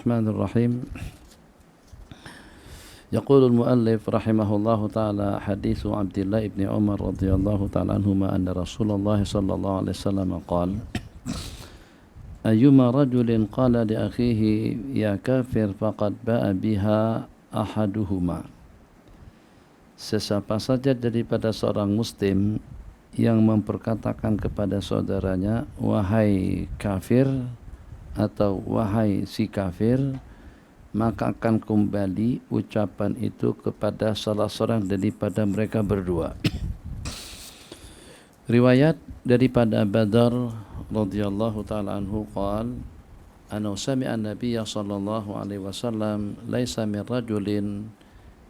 الرحمن الرحيم. يقول المؤلف رحمه الله تعالى: حديث عبد الله بن عمر رضي الله تعالى عنهما أن رسول الله صلى الله عليه وسلم قال: أيما رجل قال لأخيه يا كافر فقد باء بها أحدهما. Sesiapa saja daripada seorang muslim yang memperkatakan kepada saudaranya wahai kafir atau wahai si kafir, maka akan kembali ucapan itu kepada salah seorang daripada mereka berdua. Riwayat daripada Badar radhiyallahu taala anhu qala: ana sami'a an-nabiy sallallahu alaihi wasallam laisa min rajulin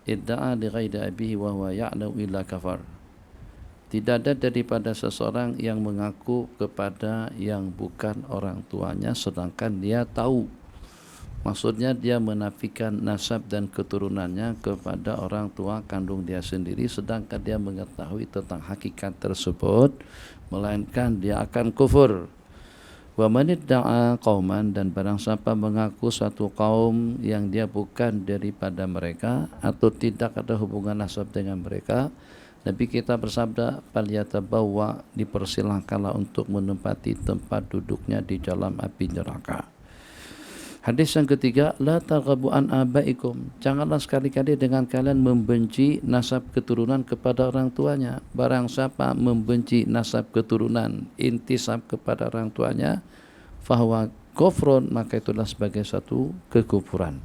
idda'a li ghairi abihi wa huwa ya'lamu illa kafar. Tidak ada daripada seseorang yang mengaku kepada yang bukan orang tuanya sedangkan dia tahu. Maksudnya dia menafikan nasab dan keturunannya kepada orang tua kandung dia sendiri sedangkan dia mengetahui tentang hakikat tersebut, melainkan dia akan kufur. Wa man idda'a qauman, dan barang siapa mengaku satu kaum yang dia bukan daripada mereka atau tidak ada hubungan nasab dengan mereka, Nabi kita bersabda, falyatabawwa, dipersilahkanlah untuk menempati tempat duduknya di dalam api neraka. Hadis yang ketiga, la taghabu an abaikum, janganlah sekali-kali dengan kalian membenci nasab keturunan kepada orang tuanya. Barang siapa membenci nasab keturunan, intisab kepada orang tuanya, fahuwa kufrun, maka itulah sebagai satu kekufuran.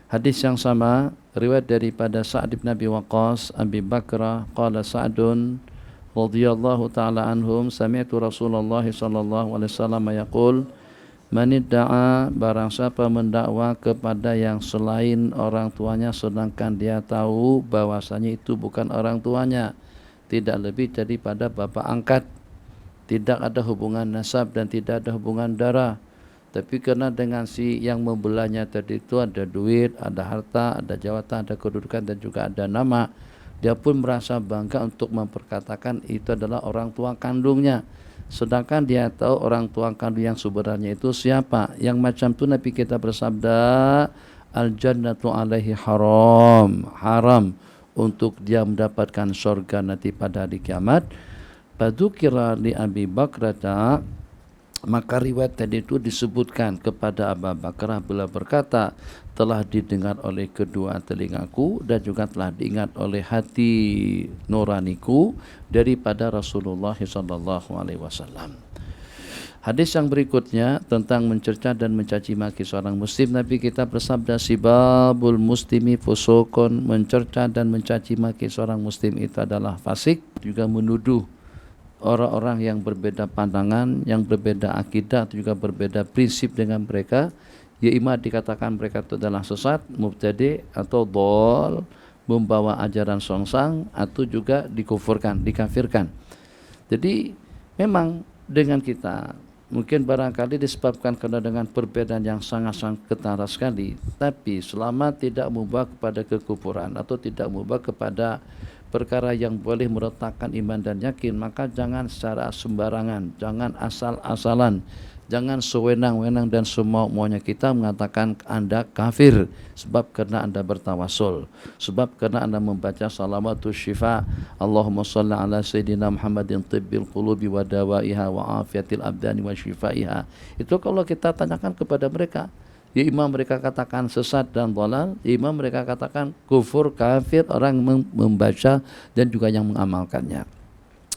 Hadis yang sama riwayat daripada Sa'd bin Abi Waqqas Abi Bakrah qala Sa'dun radhiyallahu ta'ala anhum sami'tu Rasulullah sallallahu alaihi wasallam yaqul: man idda'a, barang siapa mendakwa kepada yang selain orang tuanya sedangkan dia tahu bahwasanya itu bukan orang tuanya, tidak lebih daripada bapa angkat, tidak ada hubungan nasab dan tidak ada hubungan darah, tapi karena dengan si yang membelanya tadi itu ada duit, ada harta, ada jawatan, ada kedudukan dan juga ada nama, dia pun merasa bangga untuk memperkatakan itu adalah orang tua kandungnya. Sedangkan dia tahu orang tua kandung yang sebenarnya itu siapa. Yang macam itu Nabi kita bersabda, al-jannatu alaihi haram, haram untuk dia mendapatkan surga nanti pada hari kiamat. Fadzukira li Abi Bakrata, maka riwayat tadi itu disebutkan kepada Abu Bakrah, beliau berkata, telah didengar oleh kedua telingaku dan juga telah diingat oleh hati nuraniku daripada Rasulullah sallallahu alaihi wasallam. Hadis yang berikutnya tentang mencerca dan mencaci maki seorang muslim, Nabi kita bersabda, sibabul muslimi fusukun, mencerca dan mencaci maki seorang muslim itu adalah fasik, juga menuduh orang-orang yang berbeda pandangan, yang berbeda akidah, juga berbeda prinsip dengan mereka, ya ima dikatakan mereka itu adalah sesat, mubtadi atau dhal, membawa ajaran songsang, atau juga dikufurkan, dikafirkan. Jadi memang dengan kita mungkin barangkali disebabkan karena dengan perbedaan yang sangat-sangat ketara sekali, tapi selama tidak membawa kepada kekufuran atau tidak membawa kepada perkara yang boleh meretakkan iman dan yakin, maka jangan secara sembarangan, jangan asal-asalan, jangan sewenang-wenang dan semau-maunya kita mengatakan Anda kafir sebab karena Anda bertawasul, sebab karena Anda membaca salamatus syifa, Allahumma shalli ala sayyidina Muhammadin tibbil qulubi wa dawaiha wa afiyatil abdani wa shifaiha. Itu kalau kita tanyakan kepada mereka, ya imam mereka katakan sesat dan dhalal, ya imam mereka katakan kufur, kafir, orang membaca dan juga yang mengamalkannya.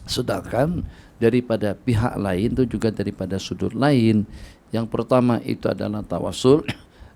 Sedangkan daripada pihak lain itu juga daripada sudut lain, yang pertama itu adalah tawasul,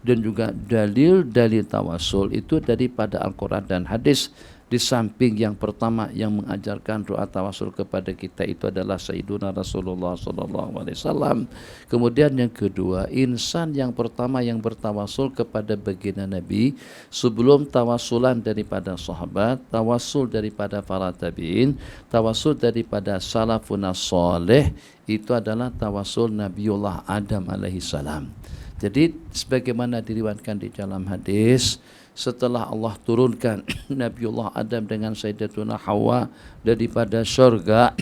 dan juga dalil-dalil tawasul itu daripada Al-Quran dan hadis. Di samping yang pertama yang mengajarkan doa tawasul kepada kita itu adalah Sayyiduna Rasulullah SAW. Kemudian yang kedua, insan yang pertama yang bertawasul kepada baginda Nabi sebelum tawasulan daripada sahabat, tawasul daripada para tabi'in, tawasul daripada salafun salih, itu adalah tawasul Nabiullah Adam alaihi salam. Jadi sebagaimana diriwayatkan di dalam hadis, setelah Allah turunkan Nabiullah Adam dengan Sayyidatuna Hawa daripada syurga,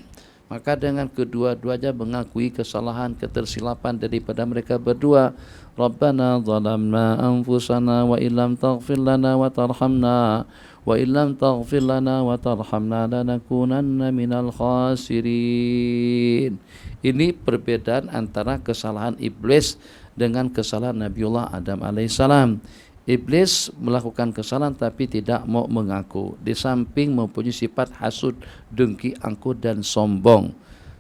Maka dengan kedua-duanya mengakui kesalahan, ketersilapan daripada mereka berdua. Rabbana zalamna anfusana wa illam taghfir lana wa tarhamna wa illam taghfir lana wa tarhamna lanakunanna minal khasirin. Ini perbedaan antara kesalahan iblis dengan kesalahan Nabiullah Adam alaihissalam. Iblis melakukan kesalahan tapi tidak mau mengaku. Di samping mempunyai sifat hasud, dengki, angkuh dan sombong.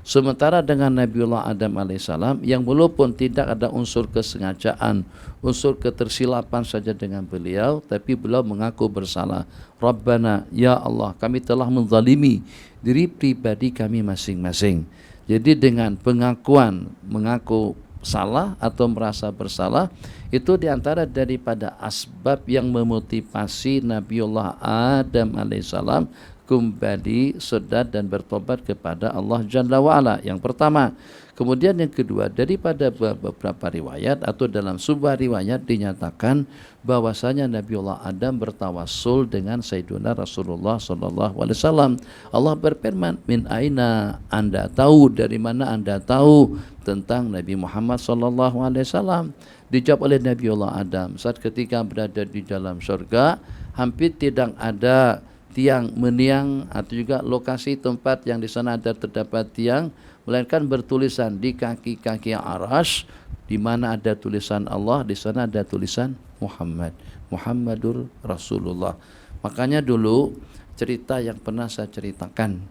Sementara dengan Nabiullah Adam alaihissalam yang walaupun tidak ada unsur kesengajaan, unsur ketersilapan saja dengan beliau, tapi beliau mengaku bersalah. Rabbana, ya Allah, kami telah menzalimi diri pribadi kami masing-masing. Jadi dengan pengakuan, mengaku salah atau merasa bersalah, itu diantara daripada asbab yang memotivasi Nabiullah Adam alaihissalam kembali sedar dan bertobat kepada Allah Jalla wa'ala. Yang pertama. Kemudian yang kedua, daripada beberapa riwayat atau dalam sebuah riwayat dinyatakan bahwasanya Nabiullah Adam bertawassul dengan Sayyiduna Rasulullah SAW. Allah berfirman, min aina anda tahu, dari mana anda tahu tentang Nabi Muhammad SAW? Dijawab oleh Nabiullah Adam, saat ketika berada di dalam surga, hampir tidak ada tiang meniang atau juga lokasi tempat yang di sana ada terdapat tiang, melainkan bertulisan di kaki-kaki arsy, di mana ada tulisan Allah, di sana ada tulisan Muhammad, Muhammadur Rasulullah. Makanya dulu cerita yang pernah saya ceritakan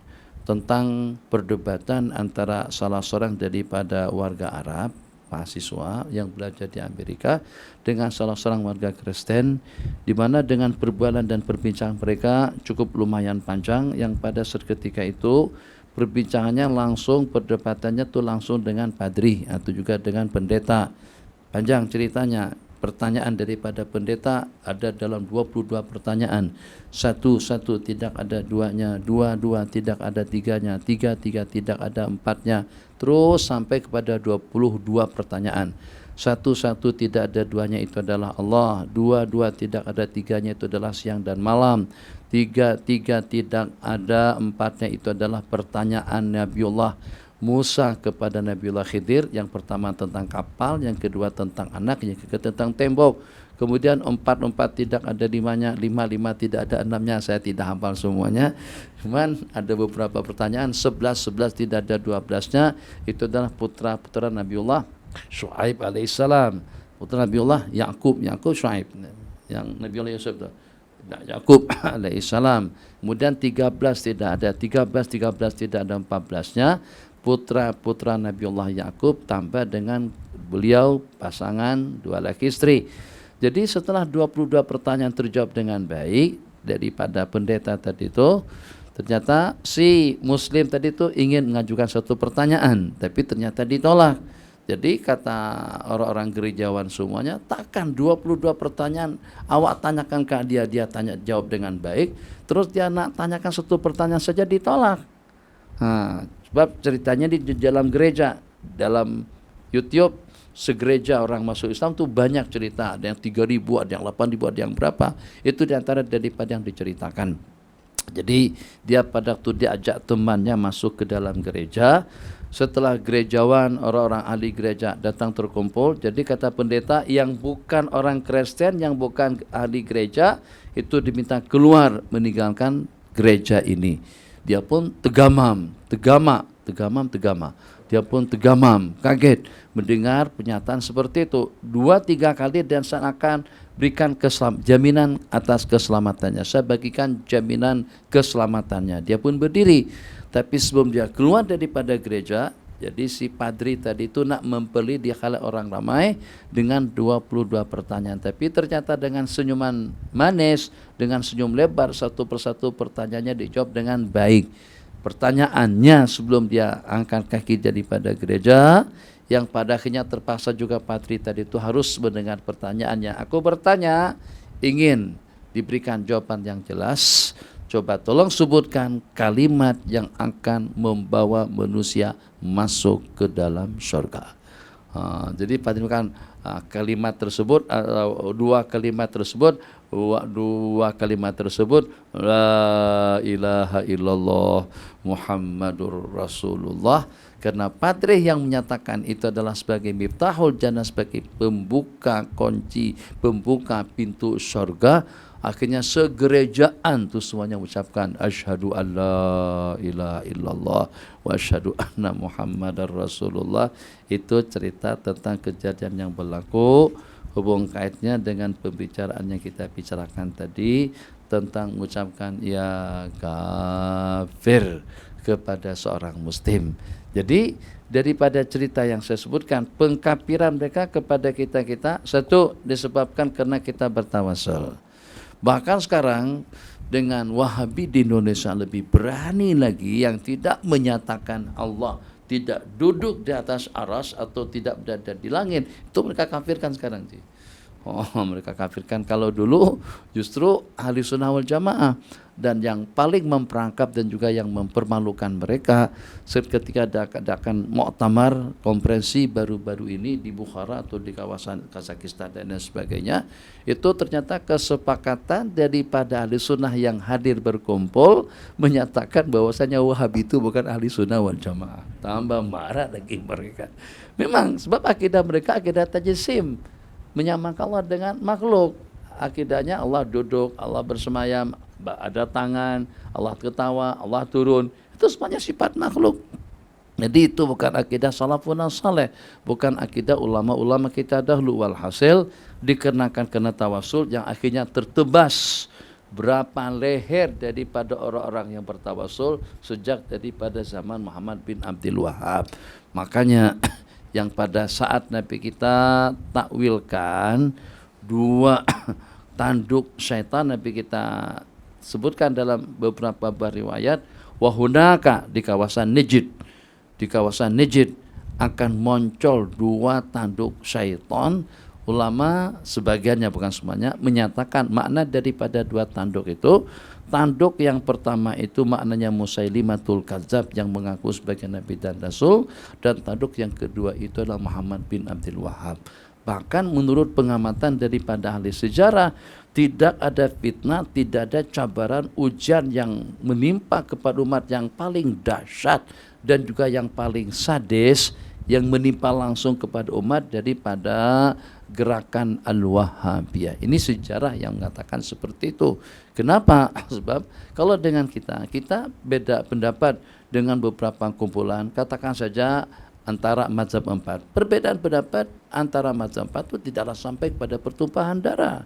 tentang perdebatan antara salah seorang daripada warga Arab, mahasiswa yang belajar di Amerika, dengan salah seorang warga Kristen, di mana dengan perbualan dan perbincangan mereka cukup lumayan panjang, yang pada seketika itu perbincangannya langsung, perdebatannya tuh langsung dengan padri atau juga dengan pendeta. Panjang ceritanya. Pertanyaan daripada pendeta ada dalam 22 pertanyaan. Satu tidak ada duanya, dua tidak ada tiganya, tiga tidak ada empatnya, terus sampai kepada 22 pertanyaan. Satu tidak ada duanya itu adalah Allah, dua tidak ada tiganya itu adalah siang dan malam, tiga tidak ada empatnya itu adalah pertanyaan Nabiullah Musa kepada Nabiullah Khidir. Yang pertama tentang kapal, yang kedua tentang anak, yang ketiga tentang tembok. Kemudian empat tidak ada limanya, lima tidak ada enamnya. Saya tidak hafal semuanya, cuman ada beberapa pertanyaan. 11 tidak ada 12-nya, itu adalah putra Nabiullah Syuaib alaihissalam, putra Nabiullah Yakub Syuaib, yang Nabiullah Yusuf itu Yakub alaihissalam. Kemudian 13 tidak ada, 13 tidak ada 14-nya, putra Nabiullah Yakub tambah dengan beliau pasangan dua laki istri. Jadi setelah 22 pertanyaan terjawab dengan baik daripada pendeta tadi itu, ternyata si muslim tadi itu ingin mengajukan satu pertanyaan, tapi ternyata ditolak. Jadi kata orang-orang gerejawan semuanya, takkan 22 pertanyaan awak tanyakan ke dia tanya jawab dengan baik, terus dia nak tanyakan satu pertanyaan saja ditolak. Nah, sebab ceritanya di dalam gereja, dalam YouTube, segereja orang masuk Islam tuh banyak cerita, ada yang 3.000, ada yang 8.000, ada yang berapa. Itu diantara daripada yang diceritakan. Jadi dia pada waktu diajak temannya masuk ke dalam gereja, setelah gerejawan, orang-orang ahli gereja datang terkumpul, jadi kata pendeta, yang bukan orang Kristen, yang bukan ahli gereja, itu diminta keluar meninggalkan gereja ini. Dia pun tegamam. Dia pun tegamam, kaget mendengar pernyataan seperti itu. 2-3 kali dan saya akan berikan jaminan atas keselamatannya. Saya bagikan jaminan keselamatannya. Dia pun berdiri. Tapi sebelum dia keluar daripada gereja, jadi si padri tadi itu nak mempeli di khalayak orang ramai dengan 22 pertanyaan. Tapi ternyata dengan senyuman manis, dengan senyum lebar, satu persatu pertanyaannya dijawab dengan baik. Pertanyaannya sebelum dia angkat kaki daripada gereja, yang pada akhirnya terpaksa juga padri tadi itu harus mendengar pertanyaannya. Aku bertanya, ingin diberikan jawaban yang jelas. Coba tolong sebutkan kalimat yang akan membawa manusia masuk ke dalam surga. Jadi padahal kalimat tersebut, 2 kalimat tersebut dua kalimat tersebut, la ilaha illallah Muhammadur Rasulullah. Karena padrih yang menyatakan itu adalah sebagai miftahul jannah, sebagai pembuka kunci, pembuka pintu surga, akhirnya segerejaan tuh semuanya ucapkan asyhadu alla ilaha illallah wa asyhadu anna Muhammadar Rasulullah. Itu cerita tentang kejadian yang berlaku, hubung kaitnya dengan pembicaraan yang kita bicarakan tadi tentang mengucapkan ya kafir kepada seorang muslim. Jadi daripada cerita yang saya sebutkan, pengkafiran mereka kepada kita-kita, satu disebabkan karena kita bertawasul. Bahkan sekarang dengan Wahabi di Indonesia lebih berani lagi, yang tidak menyatakan Allah tidak duduk di atas aras atau tidak berada di langit, itu mereka kafirkan sekarang sih. Mereka kafirkan. Kalau dulu justru ahli sunnah wal jamaah, dan yang paling memperangkap dan juga yang mempermalukan mereka ketika adakan muktamar konferensi baru-baru ini di Bukhara atau di kawasan Kazakhstan dan lain sebagainya, itu ternyata kesepakatan daripada ahli sunnah yang hadir berkumpul menyatakan bahwasanya Wahabi itu bukan ahli sunnah wal jamaah. Tambah marah lagi mereka. Memang sebab akidah mereka akidah tajsim, menyamakan Allah dengan makhluk. Akidahnya Allah duduk, Allah bersemayam, ada tangan, Allah ketawa, Allah turun. Itu semuanya sifat makhluk. Jadi itu bukan akidah salafun saleh, bukan akidah ulama-ulama kita dahulu. Walhasil dikarenakan kena tawasul yang akhirnya tertebas berapa leher daripada orang-orang yang bertawasul sejak daripada zaman Muhammad bin Abdul Wahab. Makanya yang pada saat Nabi kita takwilkan dua tanduk syaitan, Nabi kita sebutkan dalam beberapa riwayat, wahunaka di kawasan Najd akan muncul dua tanduk syaitan. Ulama sebagiannya, bukan semuanya, menyatakan makna daripada dua tanduk itu, tanduk yang pertama itu maknanya Musailimatul Kadzab yang mengaku sebagai Nabi dan Rasul, dan tanduk yang kedua itu adalah Muhammad bin Abdul Wahab. Bahkan menurut pengamatan daripada ahli sejarah, tidak ada fitnah, tidak ada cabaran, ujian yang menimpa kepada umat yang paling dahsyat dan juga yang paling sadis yang menimpa langsung kepada umat daripada gerakan Al-Wahhabiyah. Ini sejarah yang mengatakan seperti itu. Kenapa? Sebab kalau dengan kita beda pendapat dengan beberapa kumpulan, katakan saja antara mazhab 4. Perbedaan pendapat antara mazhab 4 itu tidaklah sampai kepada pertumpahan darah,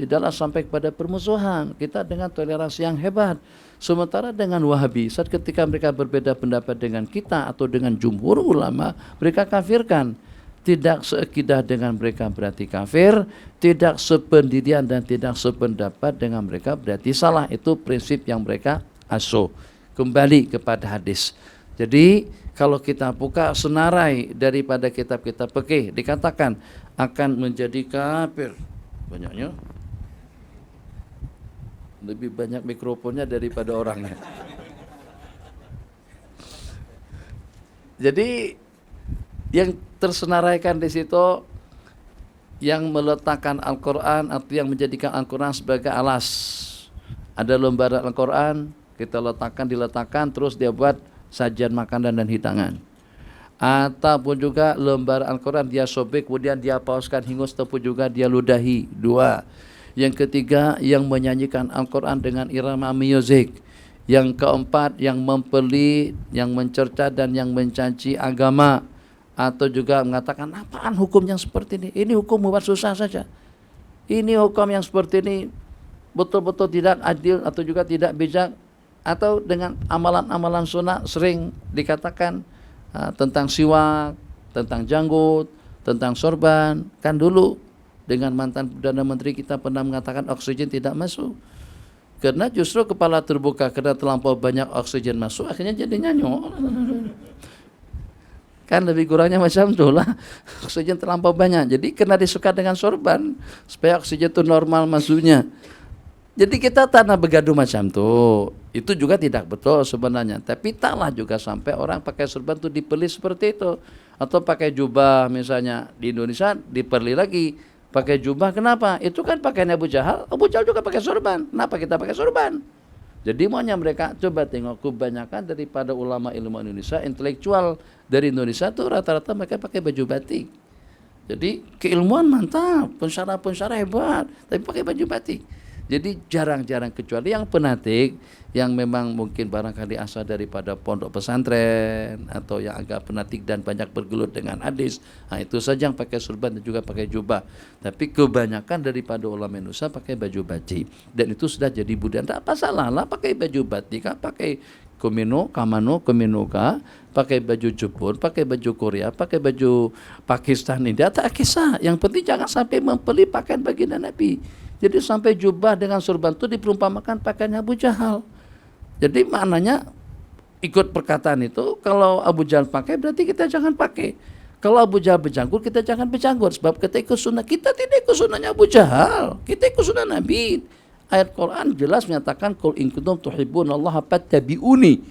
tidaklah sampai kepada permusuhan. Kita dengan toleransi yang hebat. Sementara dengan Wahabi, saat ketika mereka berbeda pendapat dengan kita atau dengan jumhur ulama, mereka kafirkan. Tidak seakidah dengan mereka berarti kafir, tidak sependirian dan tidak sependapat dengan mereka berarti salah. Itu prinsip yang mereka asuh. Kembali kepada hadis. Jadi kalau kita buka senarai daripada kitab-kitab fikih, dikatakan akan menjadi kafir. Banyaknya lebih banyak mikrofonnya daripada orangnya. Jadi yang tersenaraikan di situ, yang meletakkan Al-Quran atau yang menjadikan Al-Quran sebagai alas. Ada lembaran Al-Quran, kita diletakkan, terus dia buat sajian makanan dan hidangan. Ataupun juga lembar Al-Quran dia sobek, kemudian dia pauskan hingus, ataupun juga dia ludahi. Dua. Yang ketiga, yang menyanyikan Al-Quran dengan irama music. Yang keempat, yang mempelit, yang mencerca dan yang mencaci agama. Atau juga mengatakan, apaan hukum yang seperti ini? Ini hukum buat susah saja. Ini hukum yang seperti ini betul-betul tidak adil atau juga tidak bijak. Atau dengan amalan-amalan sunnah sering dikatakan tentang siwak, tentang janggut, tentang sorban. Kan dulu dengan mantan Perdana Menteri kita pernah mengatakan oksigen tidak masuk. Karena justru kepala terbuka, karena terlampau banyak oksigen masuk, akhirnya jadi nyanyuk. Kan lebih kurangnya macam itulah, oksigen terlampau banyak. Jadi kena disuka dengan sorban supaya oksigen itu normal masuknya. Jadi kita tanah begaduh macam tuh, itu juga tidak betul sebenarnya. Tapi taklah juga sampai orang pakai sorban tuh dipeli seperti itu, atau pakai jubah misalnya di Indonesia dipeli lagi Pakai jubah kenapa? Itu kan pakaian Abu Jahal. Abu Jahal juga pakai sorban. Kenapa kita pakai sorban? Jadi maunya mereka coba tengok kebanyakan daripada ulama ilmu Indonesia, intelektual dari Indonesia tuh rata-rata mereka pakai baju batik. Jadi keilmuan mantap, pensyarah hebat, tapi pakai baju batik. Jadi jarang-jarang kecuali yang penatik, yang memang mungkin barangkali asal daripada pondok pesantren atau yang agak penatik dan banyak bergelut dengan hadis. Nah, itu saja yang pakai surban dan juga pakai jubah. Tapi kebanyakan daripada ulama Indonesia pakai baju batik dan itu sudah jadi budaya. Tidak apa salah lah pakai baju batik, pakai kamano, kominoka, pakai baju Jepun, pakai baju Korea, pakai baju Pakistan, India, tak kisah. Yang penting jangan sampai mempeli pakaian baginda Nabi. Jadi sampai jubah dengan sorban itu diperumpamakan pakaiannya Abu Jahal. Jadi maknanya ikut perkataan itu, kalau Abu Jahal pakai berarti kita jangan pakai. Kalau Abu Jahal berjanggut, kita jangan berjanggut. Sebab kita ikut sunnah, kita tidak ikut sunnahnya Abu Jahal. Kita ikut sunnah Nabi. Ayat Quran jelas menyatakan qul in kuntum tuhibbunallaha fattabi'uni.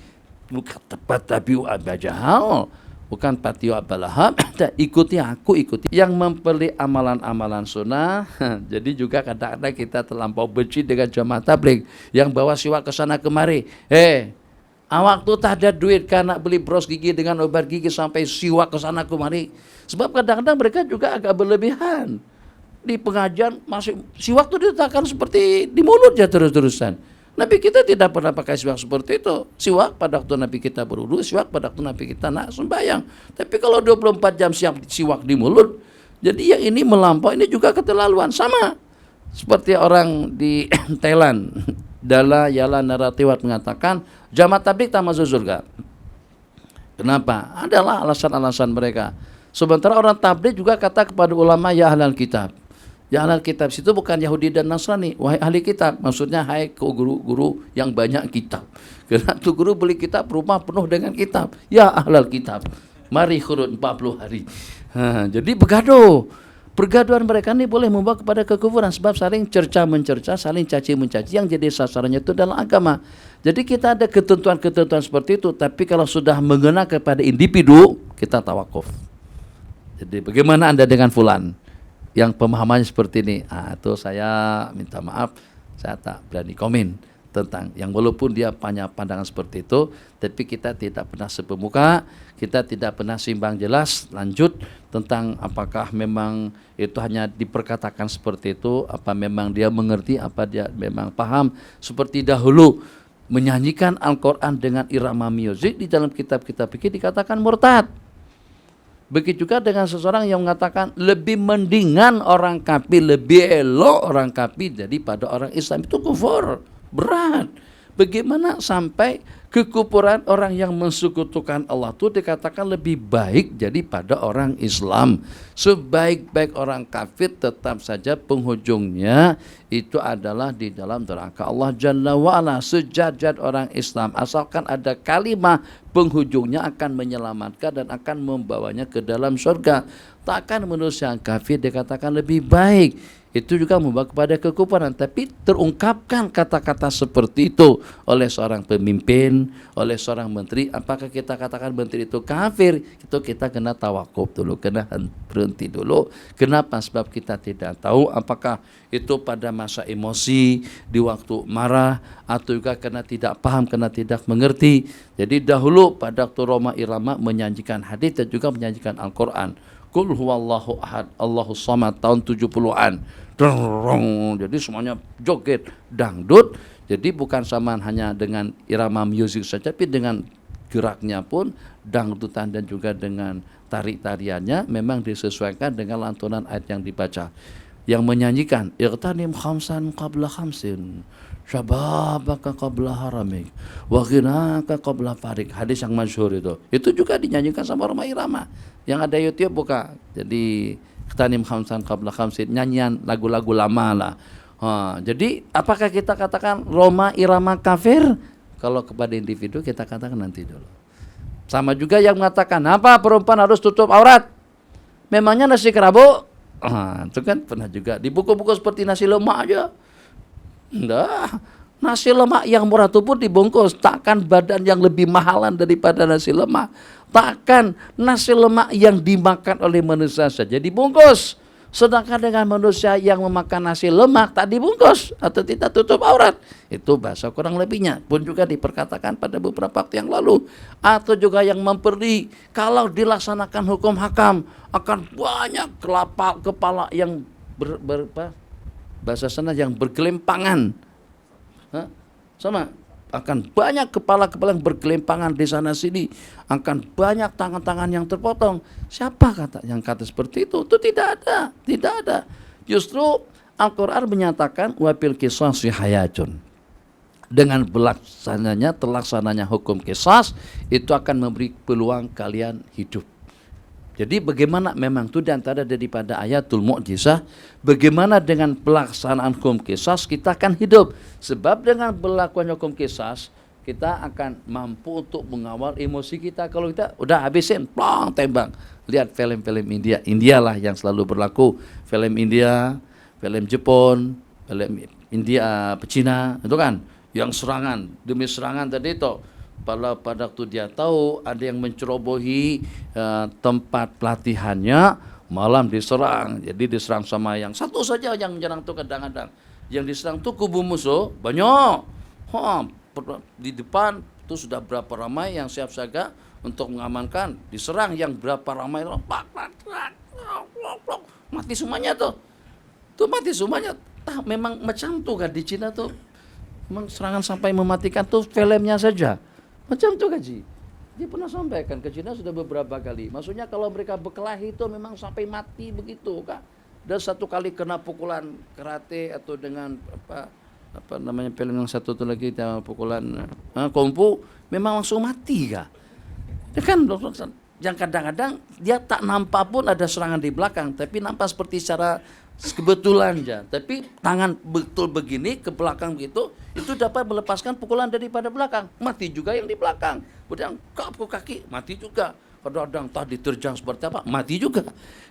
Bukan fattabi'u Abu Jahal. Bukan patiu Abalahab, ikuti aku, ikuti yang mempelih amalan-amalan sunnah. Jadi juga kadang-kadang kita terlampau benci dengan jamaah tabligh yang bawa siwak ke sana kemari. Awak tuh tak ada duit karena beli bros gigi dengan obat gigi sampai siwak ke sana kemari. Sebab kadang-kadang mereka juga agak berlebihan. Di pengajian masih siwak tuh diletakkan seperti di mulut ya terus-terusan. Nabi kita tidak pernah pakai siwak seperti itu. Siwak pada waktu Nabi kita berwudu, siwak pada waktu Nabi kita nak sembahyang. Tapi kalau 24 jam siwak di mulut, jadi yang ini melampau, ini juga keterlaluan. Sama seperti orang di Thailand. Dala Yala Naratiwat mengatakan, jamaah tabligh tak masuk surga. Kenapa? Adalah alasan-alasan mereka. Sementara orang tabligh juga kata kepada ulama, ya ahlal kitab. Ya ahlul kitab situ bukan Yahudi dan Nasrani, wahai ahli kitab, maksudnya hai ke guru-guru yang banyak kitab. Karena tuh guru beli kitab rumah penuh dengan kitab. Ya ahlul kitab, mari khurud 40 hari. Jadi begaduh. Pergaduhan mereka ini boleh membawa kepada kekufuran sebab saling cerca-mencerca, saling caci-mencaci yang jadi sasarannya itu dalam agama. Jadi kita ada ketentuan-ketentuan seperti itu, tapi kalau sudah mengena kepada individu, kita tawakuf. Jadi bagaimana Anda dengan fulan yang pemahamannya seperti ini? Itu saya minta maaf, saya tak berani komen tentang yang walaupun dia punya pandangan seperti itu, tapi kita tidak pernah sepemuka, kita tidak pernah simbang jelas lanjut tentang apakah memang itu hanya diperkatakan seperti itu, apa memang dia mengerti, apa dia memang paham. Seperti dahulu menyanyikan Al-Quran dengan irama musik di dalam kitab-kitab fikih dikatakan murtad. Begitu juga dengan seseorang yang mengatakan lebih mendingan orang kafir, lebih elok orang kafir daripada orang Islam, itu kufur, berat. Bagaimana sampai kekufuran orang yang mensekutukan Allah itu dikatakan lebih baik daripada orang Islam. Sebaik-baik orang kafir tetap saja penghujungnya itu adalah di dalam neraka Allah Jalla wa'ala. Sejajar orang Islam, asalkan ada kalimat penghujungnya akan menyelamatkan dan akan membawanya ke dalam surga. Takkan manusia yang kafir dikatakan lebih baik. Itu juga membawa kepada kekufuran. Tapi terungkapkan kata-kata seperti itu oleh seorang pemimpin, oleh seorang menteri. Apakah kita katakan menteri itu kafir? Itu kita kena tawakuf dulu, kena berhenti dulu. Kenapa? Sebab kita tidak tahu apakah itu pada masa emosi, di waktu marah, atau juga karena tidak paham, karena tidak mengerti. Jadi dahulu pada waktu Roma Irama menyanyikan hadis dan juga menyanyikan Al-Quran. Qul huwallahu ahad, Allahus samad, tahun 70-an. Jadi semuanya joget, dangdut. Jadi bukan sama hanya dengan irama musik saja, tapi dengan geraknya pun dangdutan dan juga dengan tarik-tariannya memang disesuaikan dengan lantunan ayat yang dibaca. Yang menyanyikan iqtanim khamsan qabla khamsin, syababaka qabla haramik, wa ghinaka qabla farik. Hadis yang masyhur itu juga dinyanyikan sama Roma Irama. Yang ada YouTube buka, jadi iqtanim khamsan qabla khamsin, nyanyian lagu-lagu lama lah. Jadi apakah kita katakan Roma Irama kafir? Kalau kepada individu kita katakan nanti dulu. Sama juga yang mengatakan apa perempuan harus tutup aurat, memangnya nasi kerabu? Itu kan pernah juga di buku-buku seperti nasi lemak aja. Enggak, nasi lemak yang murah itu pun dibungkus. Takkan badan yang lebih mahalan daripada nasi lemak. Takkan nasi lemak yang dimakan oleh manusia saja dibungkus. Sedangkan dengan manusia yang memakan nasi lemak tak dibungkus atau tidak tutup aurat, itu bahasa kurang lebihnya pun juga diperkatakan pada beberapa waktu yang lalu. Atau juga yang memberi, kalau dilaksanakan hukum hakam akan banyak kepala yang bahasa sana yang bergelimpangan. Sama, akan banyak kepala-kepala yang bergelimpangan di sana sini, akan banyak tangan-tangan yang terpotong. Siapa yang kata seperti itu? Itu tidak ada. Justru Al-Quran menyatakan wabil qisasi hayatun. Dengan terlaksananya hukum qisas itu akan memberi peluang kalian hidup. Jadi bagaimana memang itu diantara daripada ayatul mu'jizah, bagaimana dengan pelaksanaan hukum qisas kita akan hidup. Sebab dengan berlakunya hukum qisas kita akan mampu untuk mengawal emosi kita. Kalau kita udah habisin, plong, tembak. Lihat film-film India lah yang selalu berlaku. Film India, film Jepun, film India, Cina, itu kan yang serangan demi serangan tadi itu. Pada waktu dia tahu ada yang mencerobohi tempat pelatihannya, malam diserang. Jadi diserang sama yang satu saja yang menyerang tuh kadang-kadang. Yang diserang tuh kubu musuh banyak. Di depan tuh sudah berapa ramai yang siap siaga untuk mengamankan. Diserang yang berapa ramai, mati semuanya tuh. Tuh mati semuanya. Memang macam tuh kan di Cina tuh. Memang serangan sampai mematikan tuh filmnya saja. Macam itu Kaji. Dia pernah sampaikan ke Cina sudah beberapa kali. Maksudnya kalau mereka berkelahi itu memang sampai mati begitu Kak. Dan satu kali kena pukulan karate atau dengan apa namanya film yang satu itu lagi pukulan kungfu memang langsung mati Kak. Ya kan yang kadang-kadang dia tak nampak pun ada serangan di belakang, tapi nampak seperti secara kebetulan aja. Tapi tangan betul begini ke belakang begitu, itu dapat melepaskan pukulan daripada belakang. Mati juga yang di belakang. Kemudian kaki, mati juga. Kadang-kadang tak diterjang seperti apa, mati juga.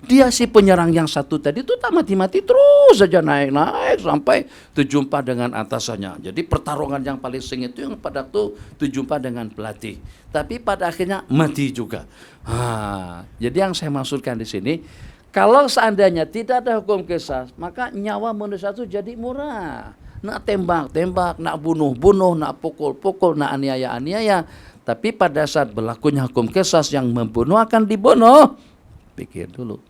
Dia si penyerang yang satu tadi itu tak mati-mati terus saja naik sampai terjumpa dengan atasannya. Jadi pertarungan yang paling sengit itu yang pada waktu terjumpa dengan pelatih. Tapi pada akhirnya mati juga. Jadi yang saya maksudkan di sini, kalau seandainya tidak ada hukum qisas, maka nyawa manusia itu jadi murah. Nak tembak, nak bunuh, nak pukul, nak aniaya. Tapi pada saat berlakunya hukum qisas yang membunuh akan dibunuh. Pikir dulu.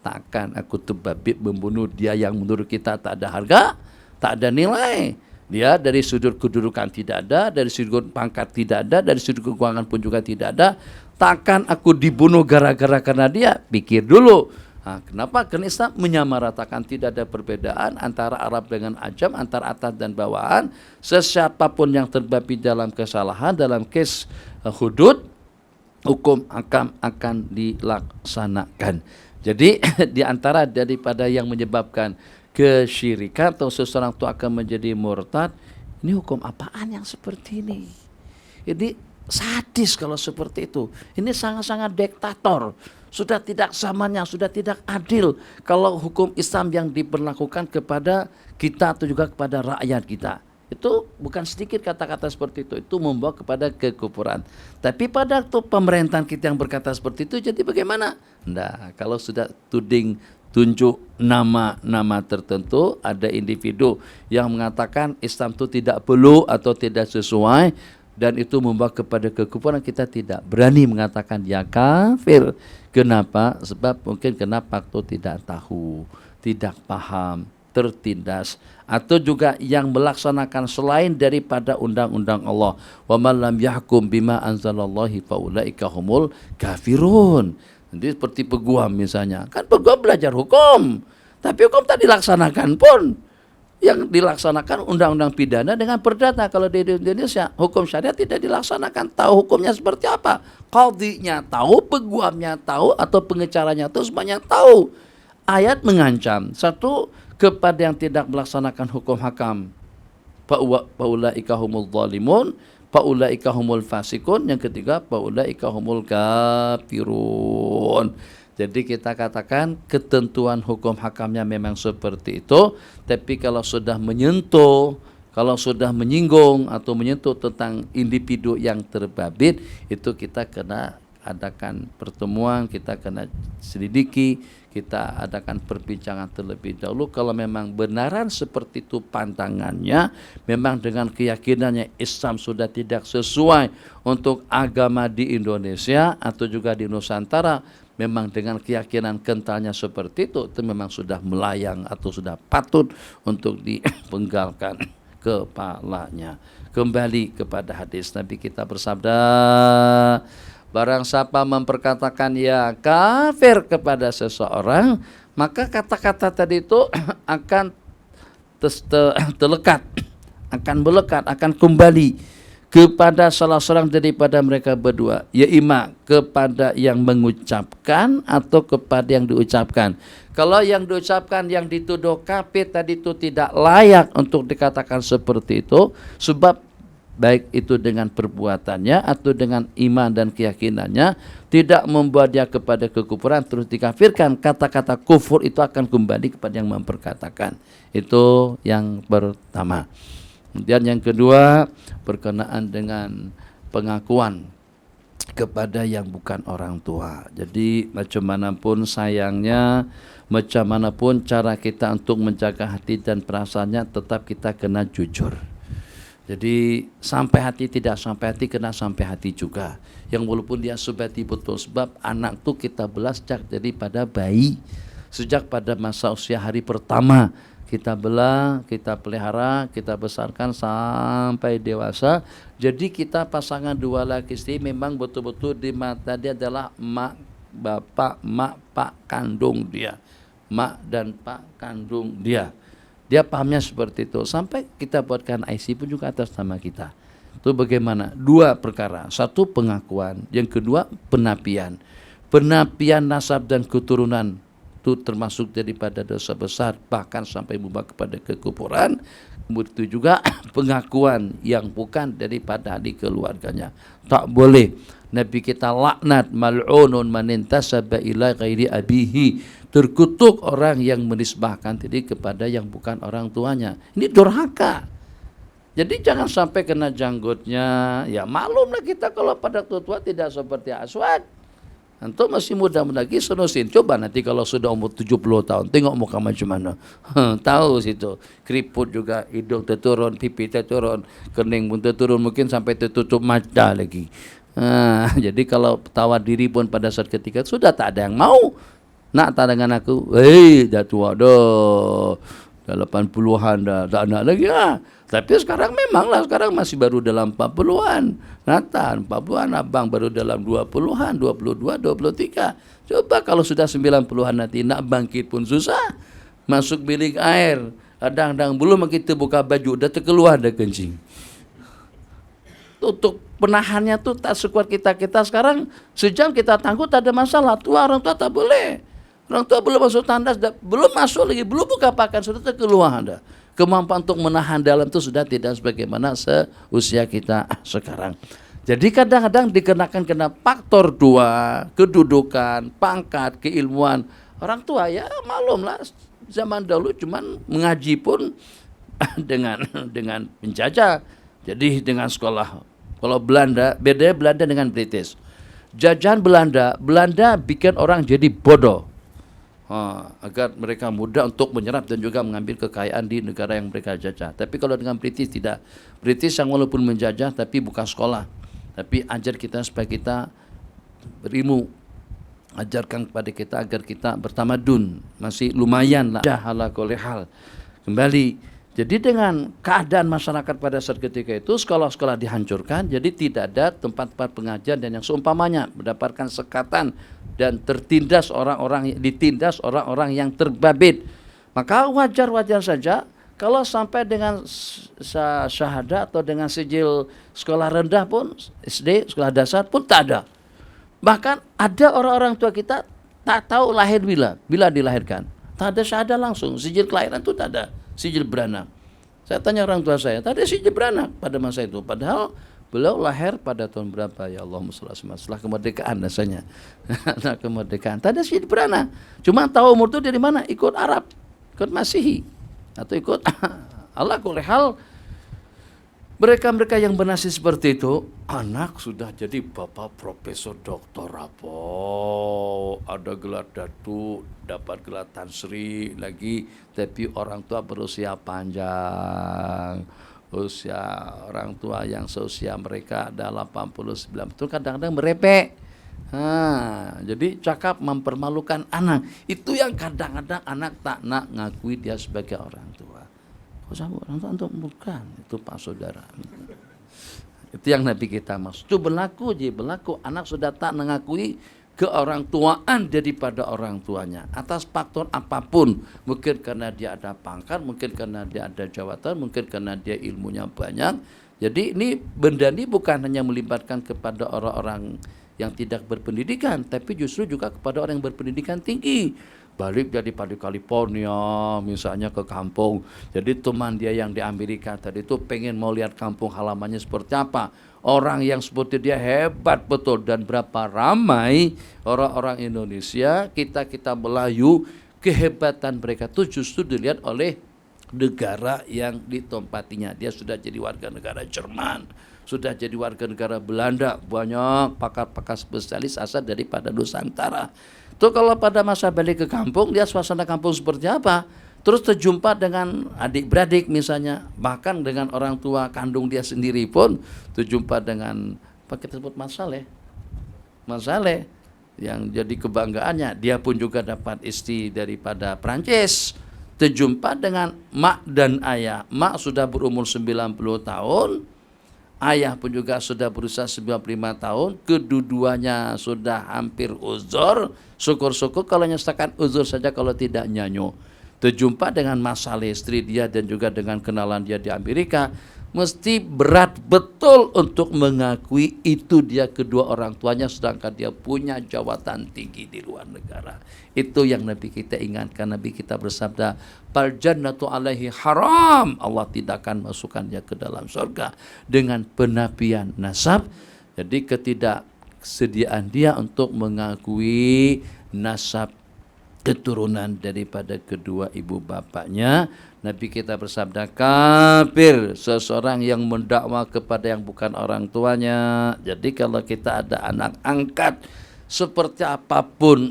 Takkan aku terbabit membunuh dia yang menurut kita tak ada harga, tak ada nilai. Dia dari sudut kedudukan tidak ada, dari sudut pangkat tidak ada, dari sudut keuangan pun juga tidak ada. Takkan aku dibunuh gara-gara karena dia? Pikir dulu. Kenapa? Karena Islam menyamaratakan, tidak ada perbedaan antara Arab dengan Ajam, antara atas dan bawahan. Sesiapapun yang terbabit dalam kesalahan, dalam kes hudud, hukum akan dilaksanakan. Jadi di antara daripada yang menyebabkan kesyirikan atau seseorang itu akan menjadi murtad, ini hukum apaan yang seperti ini? Jadi sadis kalau seperti itu. Ini sangat-sangat diktator. Sudah tidak samanya, sudah tidak adil kalau hukum Islam yang diberlakukan kepada kita atau juga kepada rakyat kita. Itu bukan sedikit kata-kata seperti itu. Itu membawa kepada kekufuran. Tapi pada waktu pemerintahan kita yang berkata seperti itu, jadi bagaimana? Nah, kalau sudah tunjuk nama-nama tertentu, ada individu yang mengatakan Islam itu tidak perlu atau tidak sesuai, dan itu membawa kepada kekufuran, kita tidak berani mengatakan dia kafir. Kenapa? Sebab mungkin karena faktor tidak tahu, tidak paham, tertindas, atau juga yang melaksanakan selain daripada undang-undang Allah. Wa man lam yahkum bima anzalallahi faulaika humul kafirun. Jadi seperti peguam misalnya, kan peguam belajar hukum, tapi hukum tak dilaksanakan pun. Yang dilaksanakan undang-undang pidana dengan perdata. Kalau di Indonesia hukum syariat tidak dilaksanakan. Tahu hukumnya seperti apa, qadhinya tahu, peguamnya tahu, atau pengecaranya tahu, semuanya tahu. Ayat mengancam satu kepada yang tidak melaksanakan hukum hakam, faulaika humul zalimun, faulaika humul fasikun. Yang ketiga, faulaika humul kafirun. Jadi kita katakan ketentuan hukum hakamnya memang seperti itu, tapi kalau sudah menyentuh, kalau sudah menyinggung atau menyentuh tentang individu yang terbabit, itu kita kena adakan pertemuan, kita kena selidiki, kita adakan perbincangan terlebih dahulu. Kalau memang benaran seperti itu pandangannya, memang dengan keyakinannya Islam sudah tidak sesuai untuk agama di Indonesia atau juga di Nusantara, memang dengan keyakinan kentalnya seperti itu memang sudah melayang atau sudah patut untuk dipenggalkan kepalanya. Kembali kepada hadis Nabi kita bersabda, barang siapa memperkatakan ya kafir kepada seseorang, maka kata-kata tadi itu akan terlekat, akan melekat, akan kembali kepada salah seorang daripada mereka berdua, ya ima kepada yang mengucapkan atau kepada yang diucapkan. Kalau yang diucapkan, yang dituduh kafir tadi itu tidak layak untuk dikatakan seperti itu, sebab baik itu dengan perbuatannya atau dengan iman dan keyakinannya tidak membawa dia kepada kekufuran terus dikafirkan, kata-kata kufur itu akan kembali kepada yang memperkatakan. Itu yang pertama. Kemudian yang kedua, berkenaan dengan pengakuan kepada yang bukan orang tua. Jadi macam manapun sayangnya, macam manapun cara kita untuk menjaga hati dan perasaannya, tetap kita kena jujur. Jadi sampai hati, tidak sampai hati, kena sampai hati juga. Yang walaupun dia subati betul, sebab anak itu kita belah sejak daripada bayi, sejak pada masa usia hari pertama kita belah, kita pelihara, kita besarkan sampai dewasa. Jadi kita pasangan dua laki istri memang betul-betul di mata dia adalah mak, bapak, mak, pak kandung dia, mak dan pak kandung dia. Dia pahamnya seperti itu. Sampai kita buatkan IC pun juga atas nama kita. Itu bagaimana? Dua perkara. Satu pengakuan, yang kedua penapian. Penapian nasab dan keturunan itu termasuk daripada dosa besar, bahkan sampai membawa kepada kekufuran. Kemudian itu juga pengakuan yang bukan daripada ahli keluarganya. Tak boleh. Nabi kita laknat, mal'unun man intasaba ila ghairi abihi, terkutuk orang yang menisbahkan diri kepada yang bukan orang tuanya. Ini durhaka. Jadi jangan sampai kena janggutnya. Ya maklumlah kita kalau pada tua tidak seperti Aswad. Antum masih muda lagi, senusin. Coba nanti kalau sudah umur 70 tahun, tengok muka macam mana. Tahu situ. Keriput juga, hidung terturun, pipi terturun, kening pun terturun, mungkin sampai tertutup mata lagi. Jadi kalau tawar diri pun pada saat ketika sudah tak ada yang mau. Nak tak dengan aku, dah tua dah. Dah 80-an dah, tak nak lagi lah. Tapi sekarang memanglah, sekarang masih baru dalam 40-an. Nathan 40-an, abang baru dalam 20-an, 22, 23. Coba kalau sudah 90-an nanti nak bangkit pun susah. Masuk bilik air, kadang-kadang belum kita buka baju, dah terkeluar dah kencing. Untuk penahannya tuh tak sekuat kita sekarang. Sejam kita tangguh tak ada masalah. Tua orang tua tak boleh. Orang tua belum masuk tandas, belum masuk lagi, belum buka pakan, sudah terkeluar anda. Kemampuan untuk menahan dalam itu sudah tidak sebagaimana seusia kita sekarang. Jadi kadang-kadang dikenakan kena faktor dua, kedudukan, pangkat, keilmuan. Orang tua ya maklumlah, zaman dahulu cuman mengaji pun dengan penjajah. Jadi dengan sekolah, kalau Belanda, beda Belanda dengan British. Jajahan Belanda bikin orang jadi bodoh. Agar mereka mudah untuk menyerap dan juga mengambil kekayaan di negara yang mereka jajah. Tapi kalau dengan British tidak. British yang walaupun menjajah tapi bukan sekolah, tapi ajar kita supaya kita berilmu, ajarkan kepada kita agar kita bertamadun, masih lumayan lah. Ala kulli hal. Kembali, jadi dengan keadaan masyarakat pada saat ketika itu, sekolah-sekolah dihancurkan, jadi tidak ada tempat-tempat pengajian dan yang seumpamanya, mendapatkan sekatan dan ditindas orang-orang yang terbabit. Maka wajar-wajar saja kalau sampai dengan syahadah atau dengan sijil sekolah rendah pun, SD, sekolah dasar pun tak ada. Bahkan ada orang-orang tua kita tak tahu lahir bila dilahirkan. Tak ada syahadah langsung, sijil kelahiran itu tak ada, sijil beranak. Saya tanya orang tua saya, tak ada sijil beranak pada masa itu. Padahal beliau lahir pada tahun berapa? Ya Allah, setelah kemerdekaan rasanya. Setelah kemerdekaan, tak ada sijil beranak. Cuma tahu umur itu dari mana? Ikut Arab, ikut Masihi, atau ikut Allah kulli hal. Mereka-mereka yang bernasib seperti itu, anak sudah jadi bapak profesor doktor apa, ada gelar datu, dapat gelar tan sri lagi, tapi orang tua berusia panjang. Usia orang tua yang seusia mereka ada 89 itu kadang-kadang merepek. Jadi cakap mempermalukan anak. Itu yang kadang-kadang anak tak nak ngakui dia sebagai orang tua. Orang tua untuk bukan, itu Pak Saudara. Itu yang Nabi kita maksud. Itu berlaku anak sudah tak mengakui keorangtuaan daripada orang tuanya atas faktor apapun, mungkin karena dia ada pangkat, mungkin karena dia ada jabatan, mungkin karena dia ilmunya banyak. Jadi ini benda ini bukan hanya melibatkan kepada orang-orang yang tidak berpendidikan, tapi justru juga kepada orang yang berpendidikan tinggi. Balik dari pada California misalnya ke kampung, jadi teman dia yang di Amerika tadi itu pengen mau lihat kampung halamannya seperti apa. Orang yang seperti dia hebat betul, dan berapa ramai orang-orang Indonesia, kita Melayu, kehebatan mereka itu justru dilihat oleh negara yang ditempatinya. Dia sudah jadi warga negara Jerman, sudah jadi warga negara Belanda, banyak pakar-pakar spesialis asal daripada Nusantara. Tuh kalau pada masa balik ke kampung, dia suasana kampung seperti apa? Terus terjumpa dengan adik-beradik misalnya, bahkan dengan orang tua kandung dia sendiri pun, terjumpa dengan apa kita sebut Mas Saleh, yang jadi kebanggaannya. Dia pun juga dapat istri daripada Prancis. Terjumpa dengan mak dan ayah. Mak sudah berumur 90 tahun, ayah pun juga sudah berusia 95 tahun, kedua-duanya sudah hampir uzur. Syukur-syukur kalau nyatakan uzur saja, kalau tidak nyanyo. Terjumpa dengan masalah istri dia dan juga dengan kenalan dia di Amerika, mesti berat betul untuk mengakui itu dia kedua orang tuanya, sedangkan dia punya jabatan tinggi di luar negara. Itu yang Nabi kita ingatkan. Nabi kita bersabda, "Fal jannatu alaihi haram." Allah tidak akan masukkan dia ke dalam surga dengan penafian nasab. Jadi ketidaksediaan dia untuk mengakui nasab keturunan daripada kedua ibu bapaknya. Nabi kita bersabda, kafir seseorang yang mendakwa kepada yang bukan orang tuanya. Jadi kalau kita ada anak angkat, seperti apapun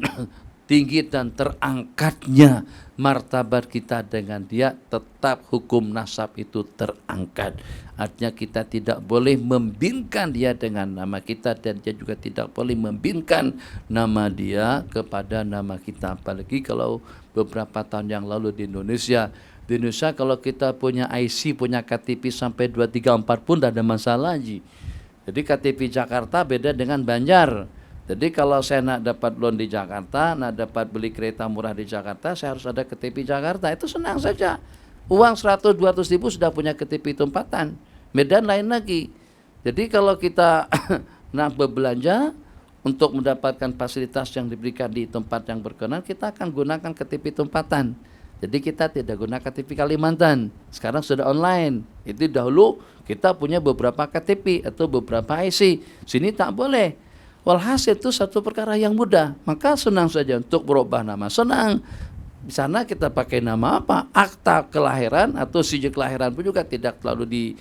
tinggi dan terangkatnya martabat kita dengan dia, tetap hukum nasab itu terangkat. Artinya kita tidak boleh membinkan dia dengan nama kita, dan dia juga tidak boleh membinkan nama dia kepada nama kita. Apalagi kalau beberapa tahun yang lalu di Indonesia kalau kita punya IC, punya KTP sampai 2, 3, 4 pun tidak ada masalah Ji. Jadi KTP Jakarta beda dengan Banjar. Jadi kalau saya nak dapat loan di Jakarta, nak dapat beli kereta murah di Jakarta, saya harus ada KTP Jakarta. Itu senang saja. Uang 100-200 ribu sudah punya KTP tempatan. Medan lain lagi. Jadi kalau kita nak berbelanja untuk mendapatkan fasilitas yang diberikan di tempat yang berkenan, kita akan gunakan KTP tempatan. Jadi kita tidak guna KTP Kalimantan. Sekarang sudah online. Itu dahulu kita punya beberapa KTP atau beberapa IC. Sini tak boleh. Walhasil itu satu perkara yang mudah. Maka senang saja untuk berubah nama. Senang. Di sana kita pakai nama apa? Akta kelahiran atau sijil kelahiran pun juga tidak terlalu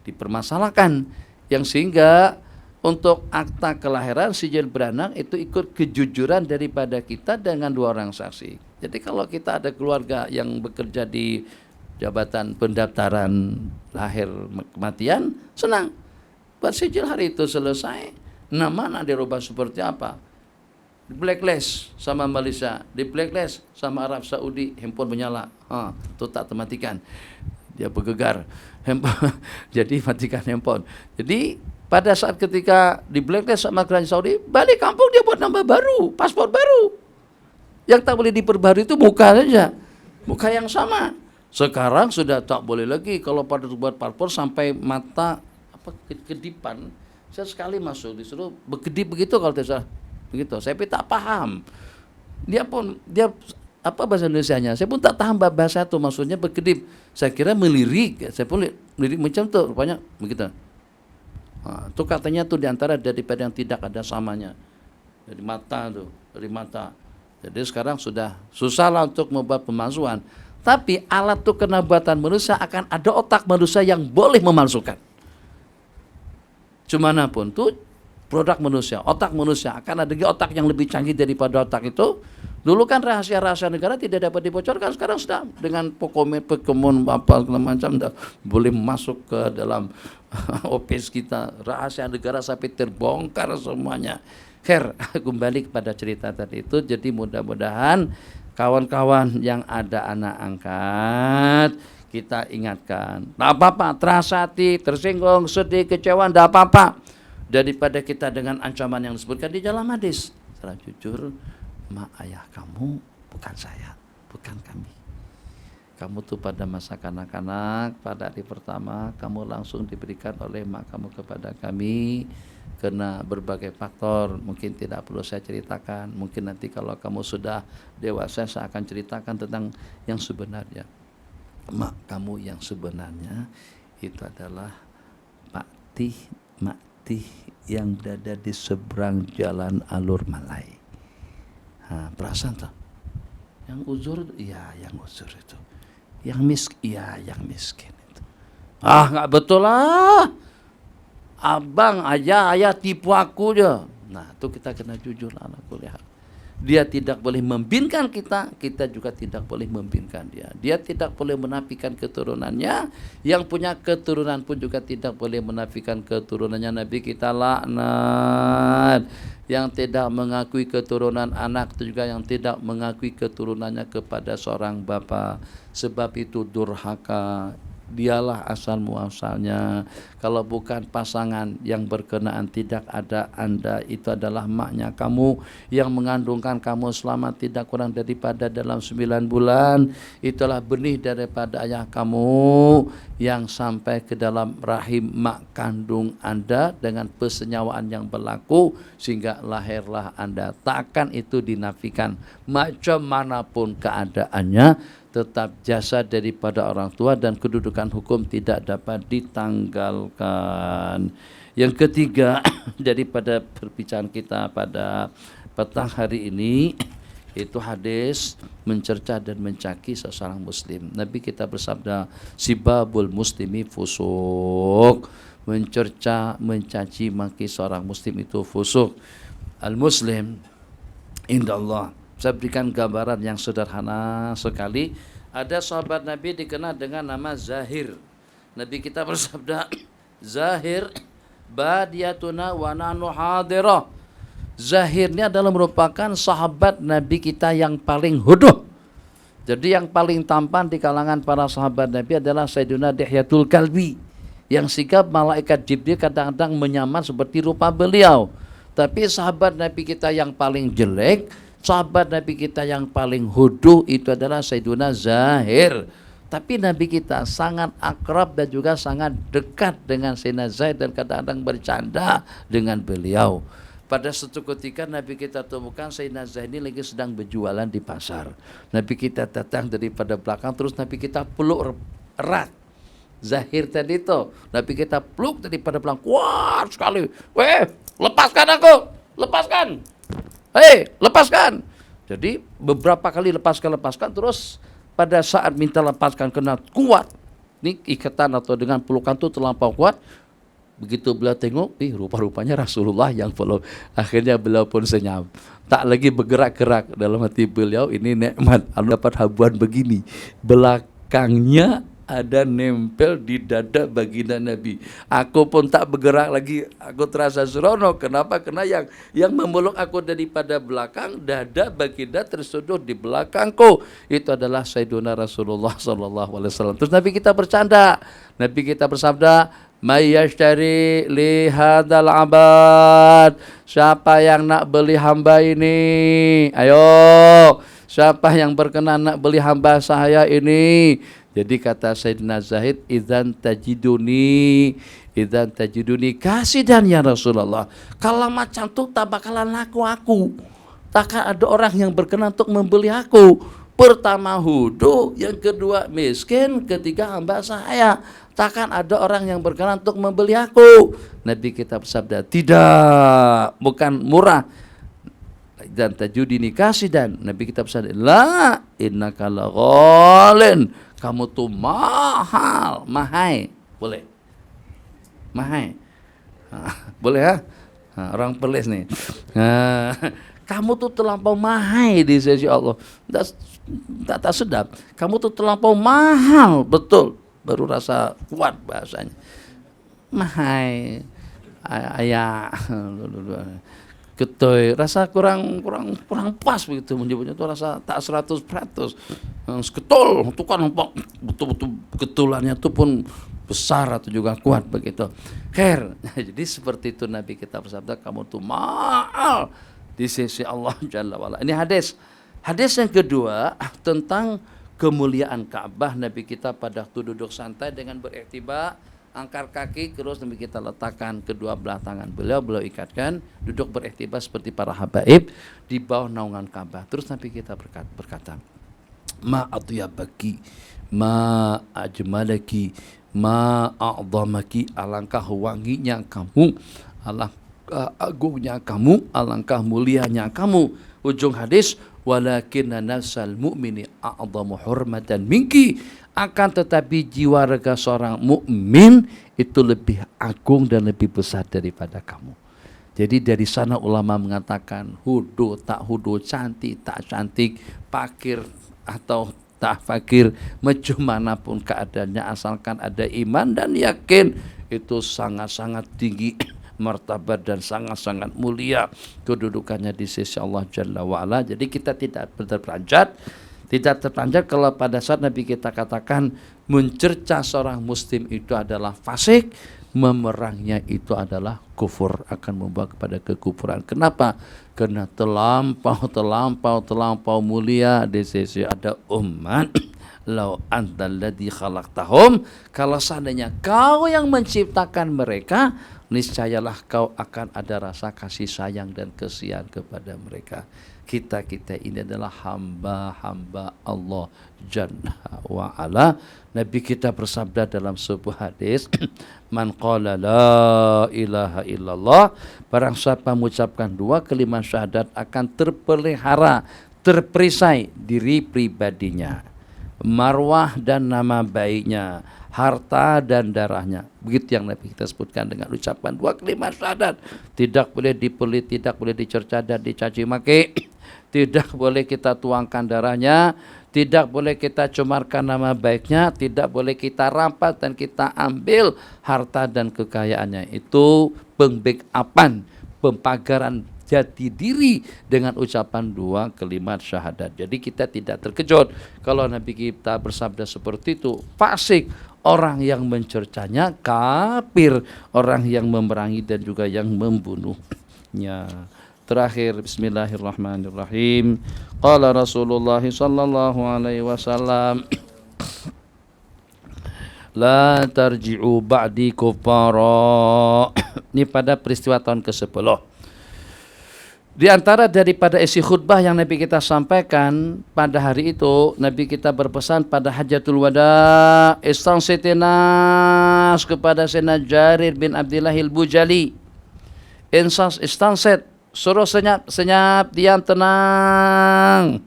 dipermasalahkan. Yang sehingga untuk akta kelahiran, sijil beranak itu ikut kejujuran daripada kita dengan 2 orang saksi. Jadi kalau kita ada keluarga yang bekerja di jabatan pendaftaran lahir kematian, senang. Buat sijil hari itu selesai, nama nak dirubah seperti apa? Di blacklist sama Malaysia, di blacklist sama Arab Saudi, handphone menyala. Itu tak tematikan. Dia bergegar. Jadi matikan handphone. Jadi pada saat ketika di blacklist sama kerajaan Saudi, balik kampung dia buat nama baru, paspor baru. Yang tak boleh diperbarui itu muka saja, muka yang sama. Sekarang sudah tak boleh lagi kalau pada buat paspor sampai mata kedipan. Saya sekali masuk disuruh berkedip begitu kalau tidak salah. Begitu. Saya pun tak paham. Dia apa bahasa Indonesianya? Saya pun tak paham bahasa itu, maksudnya berkedip. Saya kira melirik. Saya pun melirik macam tu, rupanya begitu. Itu katanya tuh diantara daripada yang tidak ada samanya. Dari mata tuh, dari mata. Jadi sekarang sudah susah lah untuk membuat pemalsuan. Tapi alat tukar buatan manusia akan ada otak manusia yang boleh memalsukan. Cumanapun tuh produk manusia, otak manusia akan ada otak yang lebih canggih daripada otak itu. Dulu kan rahasia-rahasia negara tidak dapat dibocorkan, sekarang sudah dengan Pokemon apa macam dah boleh masuk ke dalam office kita. Rahasia negara sampai terbongkar semuanya. Kembali kepada cerita tadi itu. Jadi mudah-mudahan kawan-kawan yang ada anak angkat, kita ingatkan, tidak apa-apa, terasa hati, tersinggung, sedih, kecewa, tidak apa-apa. Daripada kita dengan ancaman yang disebutkan di dalam hadis. Secara jujur, mak ayah kamu bukan saya, bukan kami. Kamu tuh pada masa kanak-kanak, pada hari pertama, kamu langsung diberikan oleh mak kamu kepada kami. Karena berbagai faktor, mungkin tidak perlu saya ceritakan. Mungkin nanti kalau kamu sudah dewasa, saya akan ceritakan tentang yang sebenarnya. Mak kamu yang sebenarnya itu adalah Pak Tih yang berada di seberang jalan Alur Malai. Perasaan tuh. Yang uzur, iya yang uzur itu. Yang miskin, iya yang miskin itu. Nggak betul lah. Abang ayah tipu aku aja. Nah, itu kita kena jujur anak kuliah. Dia tidak boleh membinkan kita, kita juga tidak boleh membinkan dia. Dia tidak boleh menafikan keturunannya, yang punya keturunan pun juga tidak boleh menafikan keturunannya. Nabi kita laknat yang tidak mengakui keturunan anak, itu juga yang tidak mengakui keturunannya kepada seorang bapa. Sebab itu durhaka. Dialah asal muasalnya. Kalau bukan pasangan yang berkenaan, tidak ada anda, itu adalah maknya kamu yang mengandungkan kamu selama tidak kurang daripada dalam 9 bulan. Itulah benih daripada ayah kamu yang sampai ke dalam rahim mak kandung anda dengan persenyawaan yang berlaku sehingga lahirlah anda. Takkan itu dinafikan macam manapun keadaannya. Tetap jasa daripada orang tua dan kedudukan hukum tidak dapat ditanggalkan. Yang ketiga daripada perbicaraan kita pada petang hari ini, itu hadis mencerca dan mencaci seseorang muslim. Nabi kita bersabda, sibabul muslimi fusuk. Mencerca, mencaci maki seorang muslim itu fusuk. Al-muslim indallah. Saya berikan gambaran yang sederhana sekali. Ada sahabat Nabi dikenal dengan nama Zahir. Nabi kita bersabda, Zahir badiyatuna wa nahnu hadirah. Zahir ini adalah merupakan sahabat Nabi kita yang paling huduh. Jadi yang paling tampan di kalangan para sahabat Nabi adalah Sayyidina Dihyatul Kalbi, yang sikap malaikat Jibril kadang-kadang menyamar seperti rupa beliau. Tapi sahabat Nabi kita yang paling jelek, sahabat Nabi kita yang paling huduh itu adalah Sayyiduna Zahir. Tapi Nabi kita sangat akrab dan juga sangat dekat dengan Sayyidina Zahir dan kadang-kadang bercanda dengan beliau. Pada suatu ketika Nabi kita temukan Sayyidina Zahir ini lagi sedang berjualan di pasar. Nabi kita datang daripada belakang, terus Nabi kita peluk erat Zahir tadi itu. Nabi kita peluk daripada belakang, kuat sekali. Weh, lepaskan aku, lepaskan. Hei, lepaskan. Jadi beberapa kali lepaskan, terus pada saat minta lepaskan kena kuat. Ini ikatan atau dengan pelukan itu terlampau kuat. Begitu beliau tengok, rupa-rupanya Rasulullah yang peluk. Akhirnya beliau pun senyum. Tak lagi bergerak-gerak. Dalam hati beliau, ini nikmat. Dapat habuan begini. Belakangnya ada nempel di dada baginda Nabi. Aku pun tak bergerak lagi. Aku terasa seronok. Kenapa? Karena yang memeluk aku daripada belakang, dada baginda tersudut di belakangku. Itu adalah Sayyiduna Rasulullah SAW. Terus Nabi kita bercanda. Nabi kita bersabda, may yashtari li hadal abad. Siapa yang nak beli hamba ini? Ayo. Siapa yang berkenan nak beli hamba saya ini? Jadi kata Sayyidina Zahid, idzan tajiduni kasidan ya Rasulullah. Kalau macam tu tak bakalan laku aku. Takkan ada orang yang berkenan untuk membeli aku. Pertama hudu, yang kedua miskin, ketiga hamba saya. Takkan ada orang yang berkenan untuk membeli aku. Nabi kita bersabda, tidak, bukan murah. dan tajudini kasidan. Nabi kita pesan, la innaka laghalin, kamu tuh mahal, mahai. Boleh? Mahai. Boleh ya? Orang pelis nih. Kamu tuh terlampau mahal di sisi Allah. Tak sedap. Kamu tuh terlampau mahal, betul. Baru rasa kuat bahasanya. Mahal, ayah, ketoi, rasa kurang pas begitu menyebutnya itu, rasa tak 100%. Ketol, itu kan betul-betul ketulannya itu pun besar atau juga kuat begitu. Jadi seperti itu Nabi kita bersabda, kamu tuh mahal di sisi Allah Jalla wa'ala. Ini hadis. Hadis yang kedua tentang kemuliaan Ka'bah. Nabi kita pada waktu duduk santai dengan beriktibar, angkat kaki, terus Nabi kita letakkan kedua belah tangan beliau ikatkan, duduk beriktibar seperti para habaib di bawah naungan Ka'bah. Terus Nabi kita berkata, ma atyabaki, ma ajmalaki, ma a'dhamaki, alangkah wanginya kamu, alangkah agungnya kamu, alangkah mulianya kamu. Ujung hadis, walakinna nafsal mu'mini a'dhamu hurmatan minki, akan tetapi jiwa raga seorang mukmin itu lebih agung dan lebih besar daripada kamu. Jadi dari sana ulama mengatakan hudu tak hudu, cantik tak cantik, fakir atau tak fakir, macam manapun keadaannya asalkan ada iman dan yakin, itu sangat-sangat tinggi martabat dan sangat-sangat mulia kedudukannya di sisi Allah Jalla wa'ala. Jadi kita tidak terperanjat kalau pada saat Nabi kita katakan mencerca seorang muslim itu adalah fasik, memerangnya itu adalah kufur, akan membawa kepada kekufuran. Kenapa? Karena terlampau mulia di sisi ada umat. Lau antal ladzi khalaqtahum, kalau seandainya kau yang menciptakan mereka, niscayalah kau akan ada rasa kasih sayang dan kasihan kepada mereka. Kita ini adalah hamba-hamba Allah Jalla wa ala. Nabi kita bersabda dalam sebuah hadis, man qala la ilaha illallah, barang siapa mengucapkan dua kalimat syahadat akan terpelihara, terperisai diri pribadinya, marwah dan nama baiknya, harta dan darahnya. Begitu yang Nabi kita sebutkan dengan ucapan dua kalimat syahadat. Tidak boleh dipelit, tidak boleh dicerca dan dicaci maki, tidak boleh kita tuangkan darahnya, tidak boleh kita cemarkan nama baiknya, tidak boleh kita rampas dan kita ambil harta dan kekayaannya. Itu pembackupan, pempagaran jati diri dengan ucapan dua kalimat syahadat. Jadi kita tidak terkejut kalau Nabi kita bersabda seperti itu. Fasik orang yang mencercanya, kafir orang yang memerangi dan juga yang membunuhnya. Terakhir, bismillahirrahmanirrahim. Qala Rasulullah sallallahu alaihi wasallam, la tarji'u ba'di kuffara. Ini pada peristiwa tahun ke-10. Di antara daripada isi khutbah yang Nabi kita sampaikan pada hari itu, Nabi kita berpesan pada Hajjatul Wada, istansinas kepada Sayyidina Jarir bin Abdillahil Bujali. Istanset, suruh senyap, diam, tenang.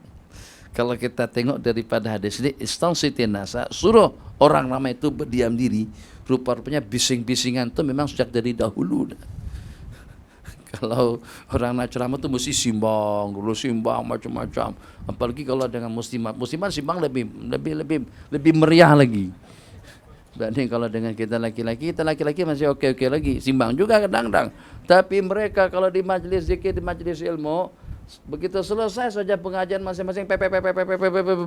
Kalau kita tengok daripada hadis ini, istansinas, suruh orang ramai itu berdiam diri. Rupa-rupanya bising-bisingan itu memang sejak dari dahulu. Kalau orang nak ceramah tu mesti simbang macam-macam. Apalagi kalau dengan muslimat simbang lebih meriah lagi. Banding kalau dengan kita laki-laki masih oke lagi, simbang juga kadang-kadang. Tapi mereka kalau di majlis zikir, di majlis ilmu, begitu selesai saja pengajian masing-masing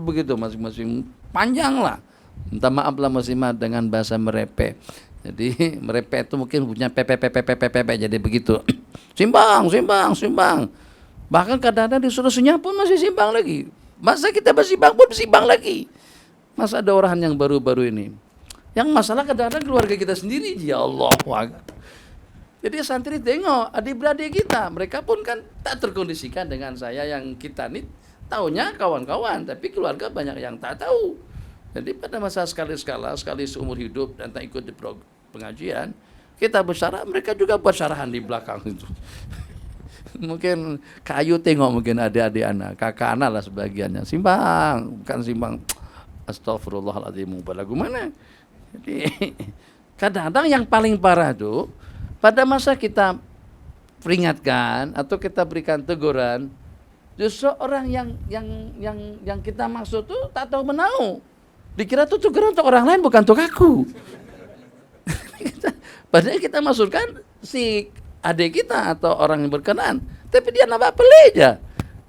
begitu masing-masing panjang lah. Minta maaf lah muslimat dengan bahasa merepek. Jadi merepek itu mungkin punya pepe jadi begitu. Simbang. Bahkan kadang-kadang disuruh senyap pun masih simbang lagi. Masa kita bersimbang pun simbang lagi. Masa ada orang yang baru-baru ini. Yang masalah kadang-kadang keluarga kita sendiri, ya Allah. Jadi santri tengok adik-beradik kita, mereka pun kan tak terkondisikan dengan saya yang kita nih taunya kawan-kawan, tapi keluarga banyak yang tak tahu. Jadi pada masa sekali seumur hidup dan tak ikut di pengajian, kita bersyarah, mereka juga buat syarahan di belakang itu. Mungkin kayu tengok mungkin adik-adik anak, kakak anak lah sebagiannya. Simpang, bukan simpang. Astagfirullahaladzim, lagu mana? Jadi kadang-kadang yang paling parah tuh pada masa kita peringatkan atau kita berikan teguran, justru orang yang kita maksud tuh tak tahu menau. Dikira tuh teguran untuk orang lain bukan untuk aku. Padahal kita maksudkan si adik kita atau orang yang berkenan, tapi dia nampak pelik aja.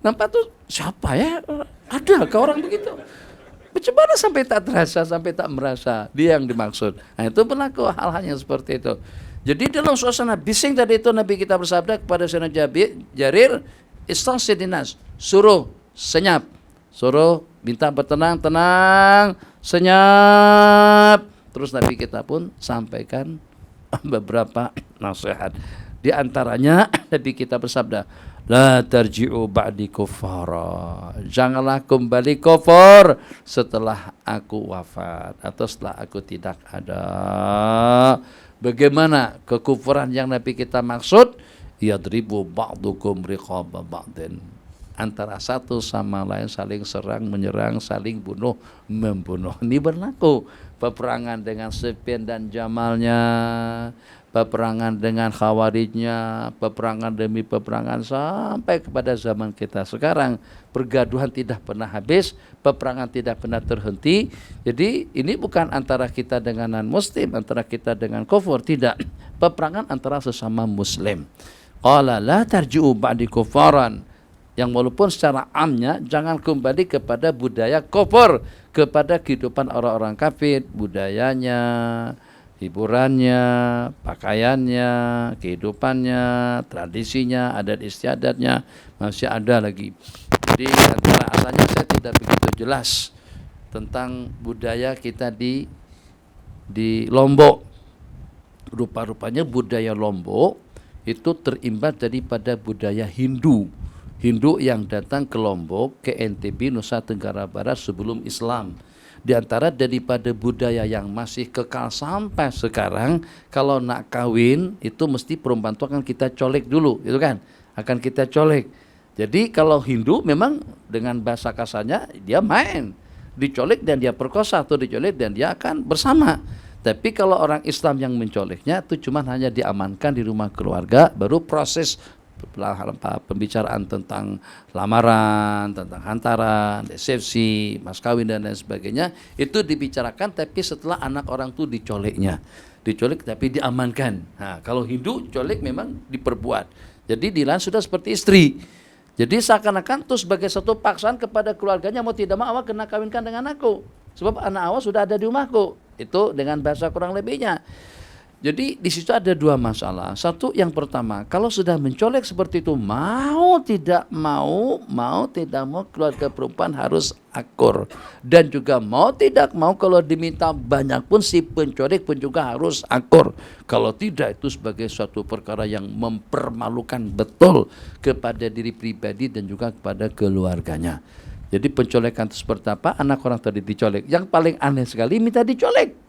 Nampak tuh siapa ya? Ada ke orang begitu? Bagaimana sampai tak terasa, sampai tak merasa dia yang dimaksud. Nah itu berlaku hal-hal yang seperti itu. Jadi dalam suasana bising tadi itu Nabi kita bersabda kepada Sayyidina Jarir, istangsidinas, suruh senyap, suruh minta bertenang, tenang, senyap. Terus Nabi kita pun sampaikan beberapa nasihat. Di antaranya Nabi kita bersabda, la tarji'u ba'di kuffara. Janganlah kembali kufur setelah aku wafat atau setelah aku tidak ada. Bagaimana kekufuran yang Nabi kita maksud? Yadribu ba'dukum riqaba ba'din. Antara satu sama lain saling serang, menyerang, saling bunuh, membunuh. Ini berlaku. Peperangan dengan Sufyan dan Jamalnya, peperangan dengan Khawarijnya, peperangan demi peperangan sampai kepada zaman kita sekarang. Pergaduhan tidak pernah habis, peperangan tidak pernah terhenti. Jadi ini bukan antara kita dengan non-muslim, antara kita dengan kufur, tidak. Peperangan antara sesama muslim. Qala la tarji'u ba'di kufaran. Yang walaupun secara amnya jangan kembali kepada budaya kufur, kepada kehidupan orang-orang kafir, budayanya, hiburannya, pakaiannya, kehidupannya, tradisinya, adat istiadatnya masih ada lagi. Jadi antara asalnya saya tidak begitu jelas tentang budaya kita di Lombok. Rupa-rupanya budaya Lombok itu terimbas daripada budaya Hindu. Hindu yang datang ke Lombok, ke NTB, Nusa Tenggara Barat sebelum Islam. Di antara daripada budaya yang masih kekal sampai sekarang, kalau nak kawin itu mesti perempuan itu akan kita colek dulu, itu kan? Akan kita colek. Jadi kalau Hindu memang dengan bahasa kasarnya dia main, dicolek dan dia perkosa atau dicolek dan dia akan bersama. Tapi kalau orang Islam yang mencoleknya itu cuma hanya diamankan di rumah keluarga, baru proses pembicaraan tentang lamaran, tentang hantaran, resepsi, mas kawin dan lain sebagainya itu dibicarakan, tapi setelah anak orang itu dicoleknya, dicolek tapi diamankan. Nah, kalau Hindu colek memang diperbuat. Jadi Dilan sudah seperti istri. Jadi seakan-akan itu sebagai satu paksaan kepada keluarganya, mau tidak mau awak kena kawinkan dengan aku, sebab anak awak sudah ada di rumahku. Itu dengan bahasa kurang lebihnya. Jadi di situ ada dua masalah. Satu, yang pertama, kalau sudah mencolek seperti itu, mau tidak mau keluarga perempuan harus akur. Dan juga mau tidak mau kalau diminta banyak pun si pencolek pun juga harus akur. Kalau tidak, itu sebagai suatu perkara yang mempermalukan betul kepada diri pribadi dan juga kepada keluarganya. Jadi pencolekan itu seperti apa? Anak orang tadi dicolek. Yang paling aneh sekali minta dicolek.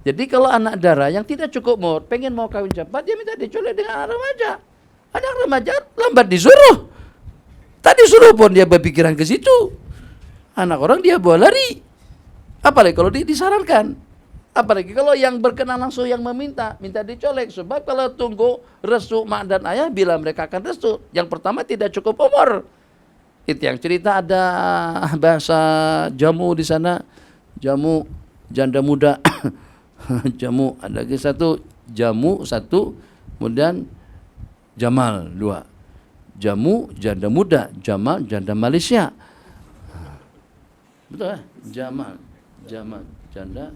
Jadi kalau anak dara yang tidak cukup umur, pengen mau kawin cepat, dia minta dicolek dengan anak remaja. Anak remaja lambat disuruh. Tadi suruh pun dia berpikiran ke situ. Anak orang dia bawa lari. Apalagi kalau disarankan. Apalagi kalau yang berkenan langsung yang minta dicolek. Sebab kalau tunggu restu mak dan ayah, bila mereka akan restu. Yang pertama tidak cukup umur. Itu yang cerita ada bahasa jamu di sana. Jamu janda muda. Jamu, ada lagi satu jamu, satu kemudian Jamal, dua. Jamu janda muda, Jamal janda Malaysia. Betul lah, Jamal janda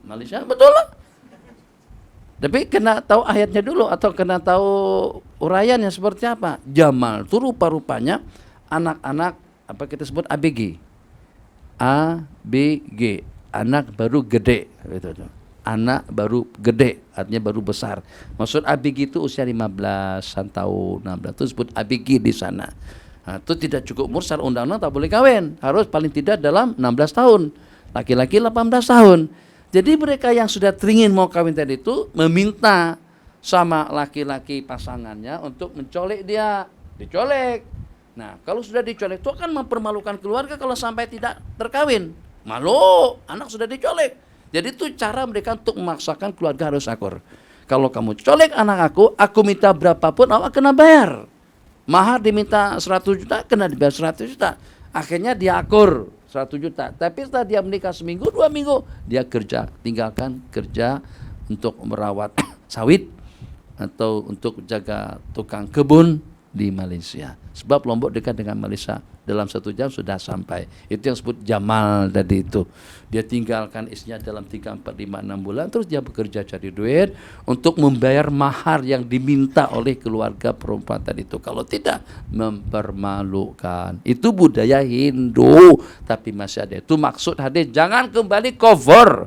Malaysia, betul lah. Tapi kena tahu ayatnya dulu atau kena tahu uraiannya seperti apa. Jamal itu rupa-rupanya anak-anak apa kita sebut ABG. ABG, anak baru gede gitu. Anak baru gede, artinya baru besar. Maksud ABG itu usia 15-an tahun, 16 itu disebut ABG di sana. Nah, itu tidak cukup umur secara undang-undang tak boleh kawin. Harus paling tidak dalam 16 tahun. Laki-laki 18 tahun. Jadi mereka yang sudah teringin mau kawin tadi itu meminta sama laki-laki pasangannya untuk mencolek dia. dicolek. Nah, kalau sudah dicolek itu akan mempermalukan keluarga kalau sampai tidak terkawin. Malu, anak sudah dicolek. Jadi itu cara mereka untuk memaksakan keluarga harus akur. Kalau kamu colek anak aku minta berapapun awak kena bayar. Mahar diminta 100 juta, kena dibayar 100 juta. Akhirnya dia akur 100 juta. Tapi setelah dia menikah seminggu, 2 minggu, dia kerja. Tinggalkan kerja untuk merawat sawit atau untuk jaga tukang kebun di Malaysia. Sebab Lombok dekat dengan Malaysia. Dalam 1 jam sudah sampai. Itu yang disebut Jamal tadi itu. Dia tinggalkan istrinya dalam 3, 4, 5, 6 bulan. Terus dia bekerja cari duit untuk membayar mahar yang diminta oleh keluarga perempuan tadi itu. Kalau tidak, mempermalukan. Itu budaya Hindu. Tapi masih ada. Itu maksud hadis. Jangan kembali cover.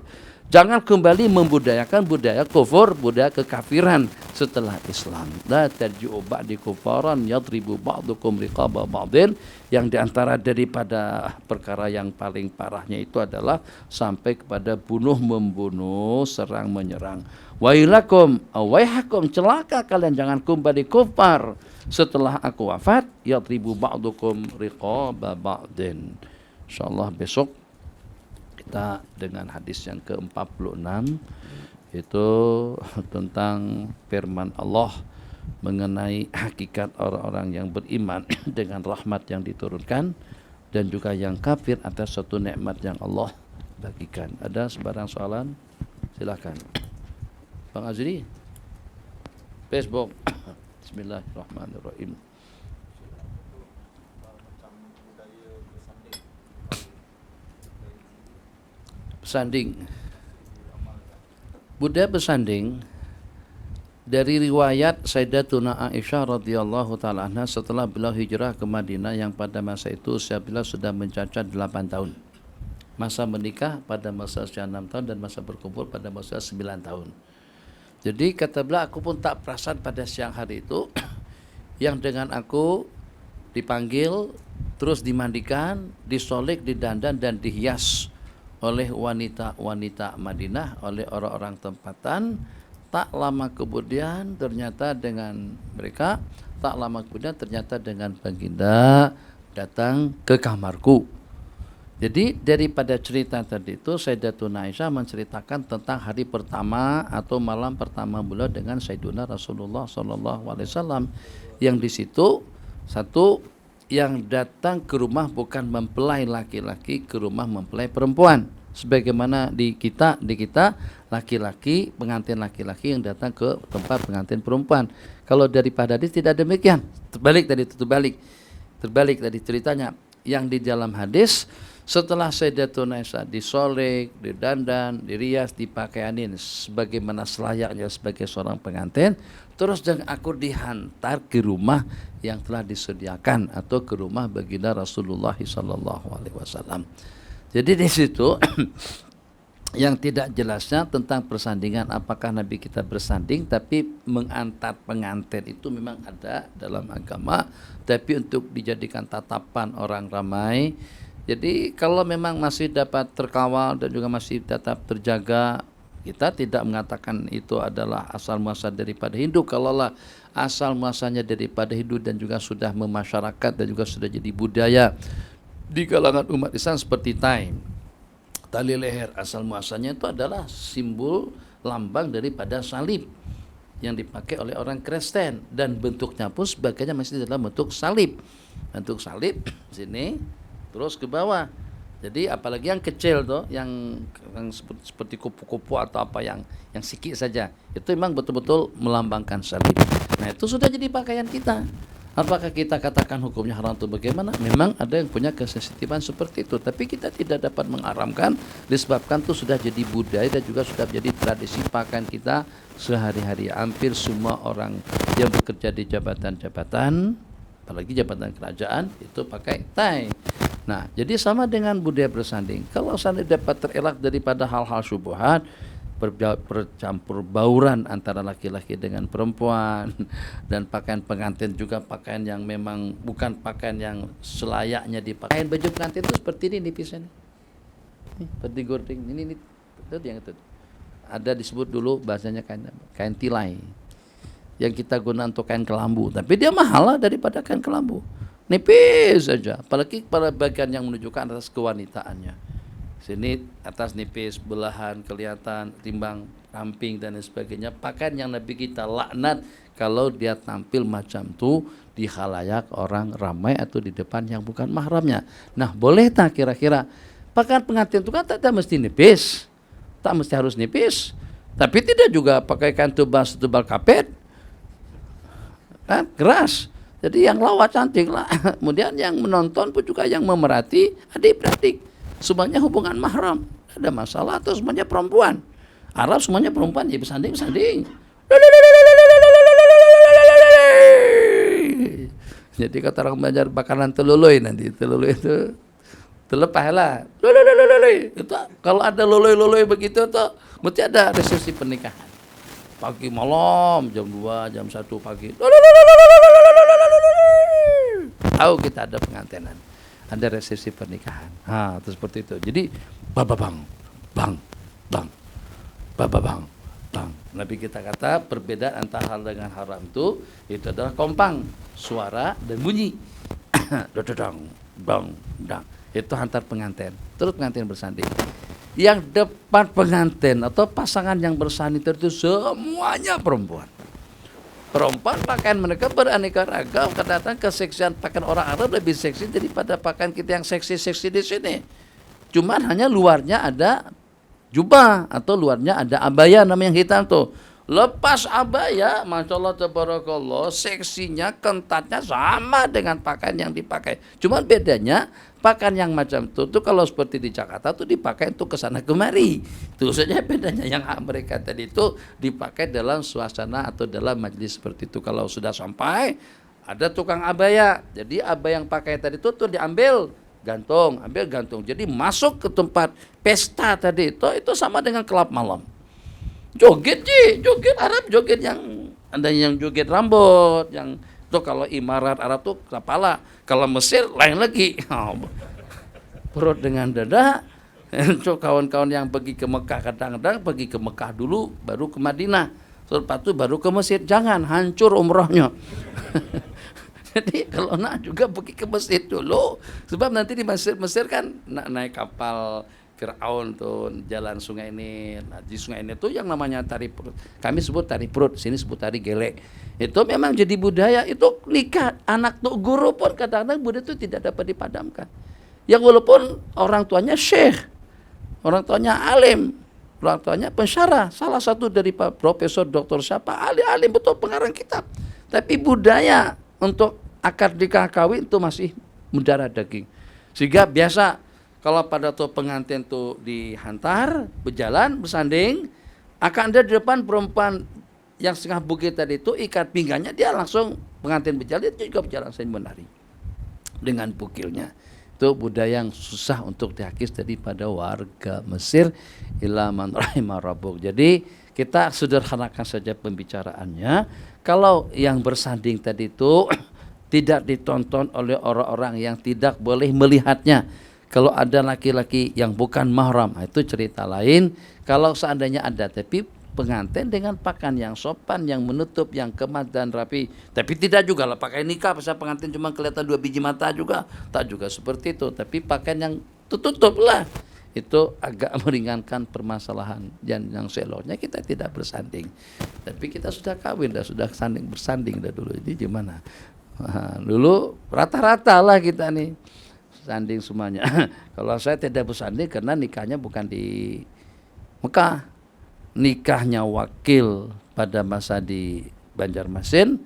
Jangan kembali membudayakan budaya kufur, budaya kekafiran setelah Islam. La tarji'u ba'di kufaran yadribu ba'dukum riqaba ba'din. Yang diantara daripada perkara yang paling parahnya itu adalah sampai kepada bunuh-membunuh, serang menyerang. Wailakum awaihakum, celaka kalian, jangan kembali kufar setelah aku wafat. Yadribu ba'dukum riqaba ba'din. Insyaallah besok kita dengan hadis yang ke-46 itu tentang firman Allah mengenai hakikat orang-orang yang beriman dengan rahmat yang diturunkan dan juga yang kafir atas suatu nikmat yang Allah bagikan. Ada sebarang soalan? Silakan. Bang Azri, Facebook. Bismillahirrahmanirrahim. Bersanding. Budaya bersanding dari riwayat Sayyidatuna Aisyah radhiyallahu taala anha setelah beliau hijrah ke Madinah yang pada masa itu usia beliau sudah mencacat 8 tahun. Masa menikah pada masa usia 6 tahun dan masa berkumpul pada masa 9 tahun. Jadi kata beliau, aku pun tak perasan pada siang hari itu yang dengan aku dipanggil, terus dimandikan, disolik, didandan dan dihias oleh wanita-wanita Madinah, oleh orang-orang tempatan. Tak lama kemudian ternyata dengan mereka, tak lama kemudian ternyata dengan baginda datang ke kamarku. Jadi daripada cerita tadi itu, Sayyidatuna Aisyah menceritakan tentang hari pertama atau malam pertama beliau dengan Sayyiduna Rasulullah SAW, yang di situ satu yang datang ke rumah bukan mempelai laki-laki, ke rumah mempelai perempuan. Sebagaimana di kita laki-laki, pengantin laki-laki yang datang ke tempat pengantin perempuan. Kalau daripada hadis tidak demikian. Terbalik tadi ceritanya. Yang di dalam hadis, setelah Sayyidatuna Aisyah disolek, didandan, dirias, dipakaianin sebagaimana selayaknya sebagai seorang pengantin, terus dan aku dihantar ke rumah yang telah disediakan atau ke rumah baginda Rasulullah SAW. Jadi di situ yang tidak jelasnya tentang persandingan, apakah Nabi kita bersanding, tapi mengantar pengantin itu memang ada dalam agama, tapi untuk dijadikan tatapan orang ramai. Jadi kalau memang masih dapat terkawal dan juga masih tetap terjaga, kita tidak mengatakan itu adalah asal muasal daripada Hindu. Kalaulah asal muasalnya daripada Hindu dan juga sudah memasyarakat dan juga sudah jadi budaya di kalangan umat Islam seperti tali leher, asal muasalnya itu adalah simbol lambang daripada salib yang dipakai oleh orang Kristen, dan bentuknya pun sebagainya masih dalam bentuk salib sini terus ke bawah. Jadi apalagi yang kecil tuh, yang seperti kupu-kupu atau apa yang sikit saja, itu memang betul-betul melambangkan salib. Nah, itu sudah jadi pakaian kita. Apakah kita katakan hukumnya haram atau bagaimana? Memang ada yang punya kesensitivan seperti itu, tapi kita tidak dapat mengharamkan disebabkan itu sudah jadi budaya dan juga sudah menjadi tradisi pakaian kita sehari-hari. Hampir semua orang yang bekerja di jabatan-jabatan, apalagi jabatan kerajaan, itu pakai tie. Nah, jadi sama dengan budaya bersanding. Kalau seandainya dapat terelak daripada hal-hal syubhat, bercampur bauran antara laki-laki dengan perempuan, dan pakaian pengantin juga pakaian yang memang bukan pakaian yang selayaknya dipakai. Baju pengantin itu seperti ini nipisnya nih. Seperti gording ini itu yang itu. Ada disebut dulu bahasanya kain tilai. yang kita guna untuk kain kelambu, tapi dia mahal lah daripada kain kelambu. Nipis saja, apalagi pada bagian yang menunjukkan atas kewanitaannya. Sini atas nipis, belahan kelihatan, timbang, ramping dan lain sebagainya. Pakaian yang Nabi kita laknat kalau dia tampil macam tu di khalayak orang ramai atau di depan yang bukan mahramnya. Nah, boleh tak kira-kira pakaian pengantin itu kan tak mesti nipis, tak mesti harus nipis, tapi tidak juga pakai kain tebal kapet, kan keras. Jadi yang lawa cantik lah. Kemudian yang menonton pun juga yang memerhati adik-beradik. Semuanya hubungan mahram, ada masalah atau semuanya perempuan. Arab semuanya perempuan, ya bersanding. Jadi kata orang belajar bakalan teluluy nanti, teluluy itu telepah lah. Itu kalau ada luluy begitu tuh mesti ada resepsi pernikahan. Pagi malam jam 2, jam 1 pagi. Tahu kita ada pengantinan, ada resepsi pernikahan. Nah, itu seperti itu. Jadi bang. Nabi kita kata perbedaan antara hal dengan haram itu adalah kompang, suara dan bunyi. Dang. Itu antar pengantin. Terus pengantin bersanding. Yang depan pengantin atau pasangan yang bersanding itu semuanya perempuan. Perempuan pakaian mereka beraneka ragam, kadang-kadang keseksian pakaian orang Arab lebih seksi daripada pakaian kita yang seksi-seksi di sini. Cuman hanya luarnya ada jubah atau luarnya ada abaya namanya yang hitam tuh. Lepas abaya, masya Allah tabarakallah, seksinya, kentatnya sama dengan pakaian yang dipakai. Cuman bedanya pakaian yang macam itu tuh kalau seperti di Jakarta tuh dipakai untuk kesana kemari. Itu saja bedanya. Yang mereka tadi itu dipakai dalam suasana atau dalam majelis seperti itu. Kalau sudah sampai ada tukang abaya. Jadi abaya yang pakai tadi itu tuh diambil gantung. Jadi masuk ke tempat pesta tadi itu sama dengan kelab malam. Joget Arab, joget yang ada yang joget rambut, yang itu kalau Imarat Arab tuh kepala, kalau Mesir lain lagi. Perut dengan dada. Itu kawan-kawan yang pergi ke Mekah kadang-kadang pergi ke Mekah dulu baru ke Madinah. Lepas itu baru ke Mesir, jangan hancur umrohnya. Jadi kalau nak juga pergi ke Mesir dulu, sebab nanti di Mesir kan naik kapal Fir'aun tuh jalan sungai ini. Nah, di sungai ini tuh yang namanya tari perut. Kami sebut tari perut, sini sebut tari gelek. Itu memang jadi budaya. Itu nikah anak tuh guru pun kadang-kadang budaya itu tidak dapat dipadamkan. Yang walaupun orang tuanya syekh, orang tuanya alim, orang tuanya pensyarah, salah satu dari profesor doktor siapa, alim betul pengarang kitab. Tapi budaya untuk akad nikah kawin itu masih mendarah daging. Sehingga biasa kalau pada tuh pengantin tuh dihantar, berjalan, bersanding, akan ada di depan perempuan yang setengah bukit tadi itu ikat pinggangnya, dia langsung pengantin berjalan, dia juga berjalan sambil menari dengan bukilnya. Itu budaya yang susah untuk dihakis daripada warga Mesir ila man rahimah rabbuk. Jadi kita sederhanakan saja pembicaraannya. Kalau yang bersanding tadi itu tidak ditonton oleh orang-orang yang tidak boleh melihatnya. Kalau ada laki-laki yang bukan mahram, itu cerita lain. Kalau seandainya ada, tapi pengantin dengan pakaian yang sopan, yang menutup, yang kemas dan rapi. Tapi tidak juga lah pakai nikah, pasal pengantin cuma kelihatan 2 biji mata juga. Tak juga seperti itu. Tapi pakaian yang tertutup lah. Itu agak meringankan permasalahan. Dan yang seloknya kita tidak bersanding. Tapi kita sudah kawin, sudah bersanding dulu. Ini gimana? Nah, dulu rata-rata lah kita nih. Sanding semuanya. Kalau saya tidak bersanding karena nikahnya bukan di Mekah, nikahnya wakil pada masa di Banjarmasin.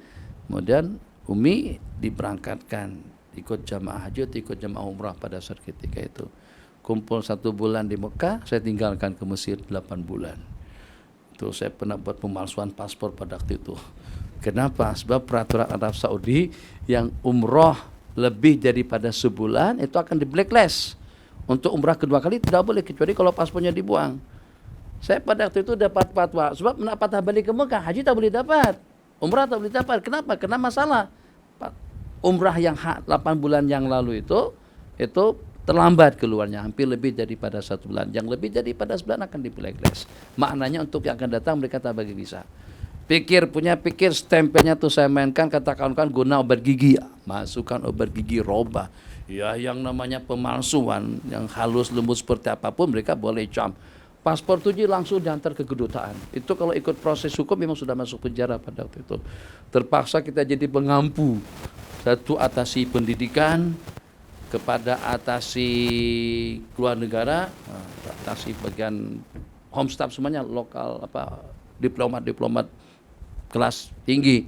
Kemudian Umi diberangkatkan ikut jamaah haji, ikut jamaah umrah pada saat ketika itu. Kumpul 1 bulan di Mekah, saya tinggalkan ke Mesir 8 bulan. Itu saya pernah buat pemalsuan paspor pada waktu itu. Kenapa? Sebab peraturan Arab Saudi yang umroh lebih daripada sebulan itu akan di blacklist. Untuk umrah kedua kali tidak boleh kecuali kalau paspornya dibuang. Saya pada waktu itu dapat fatwa sebab nak patah balik ke Mekah, haji tak boleh dapat, umrah tak boleh dapat. Kenapa? Karena masalah umrah yang 8 bulan yang lalu itu terlambat keluarnya, hampir lebih daripada 1 bulan. Yang lebih daripada sebulan akan di blacklist. Maknanya untuk yang akan datang mereka tak bagi visa. punya pikir, stempelnya tuh saya mainkan, kata kawan-kawan guna obat gigi, masukkan obat gigi roba. Ya, yang namanya pemalsuan, yang halus lembut seperti apapun mereka boleh jam. Paspor tuh langsung diantar ke kedutaan. Itu kalau ikut proses hukum memang sudah masuk penjara pada waktu itu. Terpaksa kita jadi pengampu. Satu, atasi pendidikan, kepada atasi keluar negara, atasi bagian home staff semuanya, lokal diplomat kelas tinggi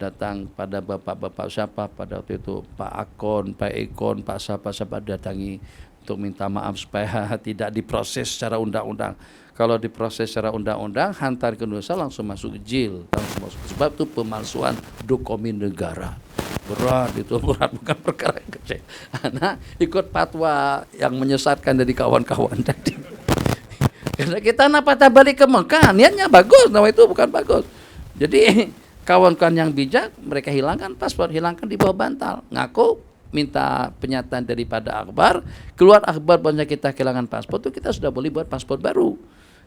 datang pada bapak-bapak siapa pada waktu itu, Pak Akon, Pak Ekon, Pak siapa datangi untuk minta maaf supaya tidak diproses secara undang-undang. Kalau diproses secara undang-undang, hantar ke Indonesia langsung masuk jail, sebab itu pemalsuan dokumen negara. Berat, bukan perkara kecil. Anak ikut fatwa yang menyesatkan dari kawan-kawan tadi. Karena kita tak balik ke Mekah, niatnya bagus, nama itu bukan bagus. Jadi kawan-kawan yang bijak, mereka hilangkan paspor, hilangkan di bawah bantal, ngaku minta penyataan daripada akhbar, keluar akhbar bahwa kita kehilangan paspor, itu kita sudah boleh buat paspor baru.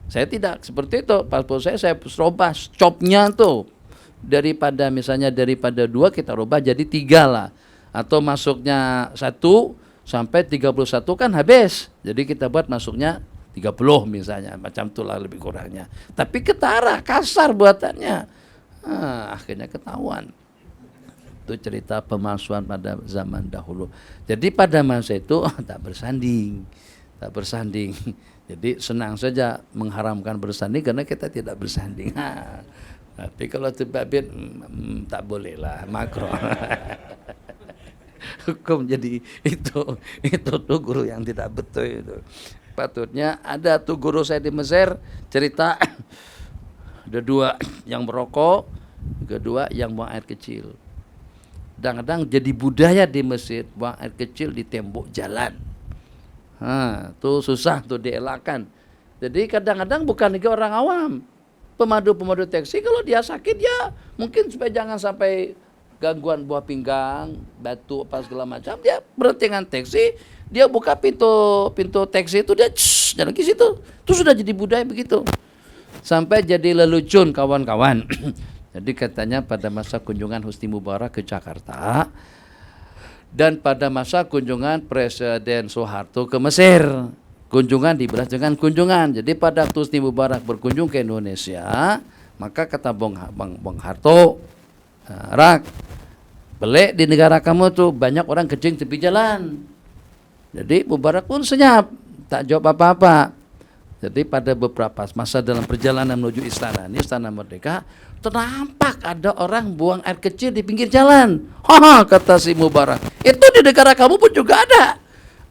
Saya tidak seperti itu, paspor saya robah stopnya tuh, daripada 2 kita robah jadi 3 lah, atau masuknya 1 sampai 31 kan habis, jadi kita buat masuknya 30 misalnya, macam itulah lebih kurangnya. Tapi ketara, kasar buatannya, akhirnya ketahuan. Itu cerita pemalsuan pada zaman dahulu. Jadi pada masa itu tak bersanding. Jadi senang saja mengharamkan bersanding karena kita tidak bersanding. Tapi kalau terbabit tak boleh lah, makro. Hukum jadi itu tuh guru yang tidak betul itu. Patutnya ada tuh guru saya di Mesir cerita ada 2 yang merokok, kedua yang buang air kecil. Kadang-kadang jadi budaya di Mesir buang air kecil di tembok jalan. Tuh susah tuh dielakkan. Jadi kadang-kadang bukan lagi orang awam, pemandu taksi kalau dia sakit ya mungkin supaya jangan sampai gangguan buah pinggang, batuk apa segala macam, dia berhenti dengan taksi, dia buka pintu taksi itu, dia jalan ke situ. Itu sudah jadi budaya begitu. Sampai jadi lelucon kawan-kawan. Jadi katanya pada masa kunjungan Husni Mubarak ke Jakarta dan pada masa kunjungan Presiden Soeharto ke Mesir, kunjungan dibalas dengan kunjungan. Jadi pada waktu Husni Mubarak berkunjung ke Indonesia, maka kata Bung Harto, Rak, belek di negara kamu tuh banyak orang kencing tepi jalan. Jadi Mubarak pun senyap, tak jawab apa-apa. Jadi pada beberapa masa dalam perjalanan menuju istana Merdeka, ternampak ada orang buang air kecil di pinggir jalan. Kata si Mubarak, itu di negara kamu pun juga ada.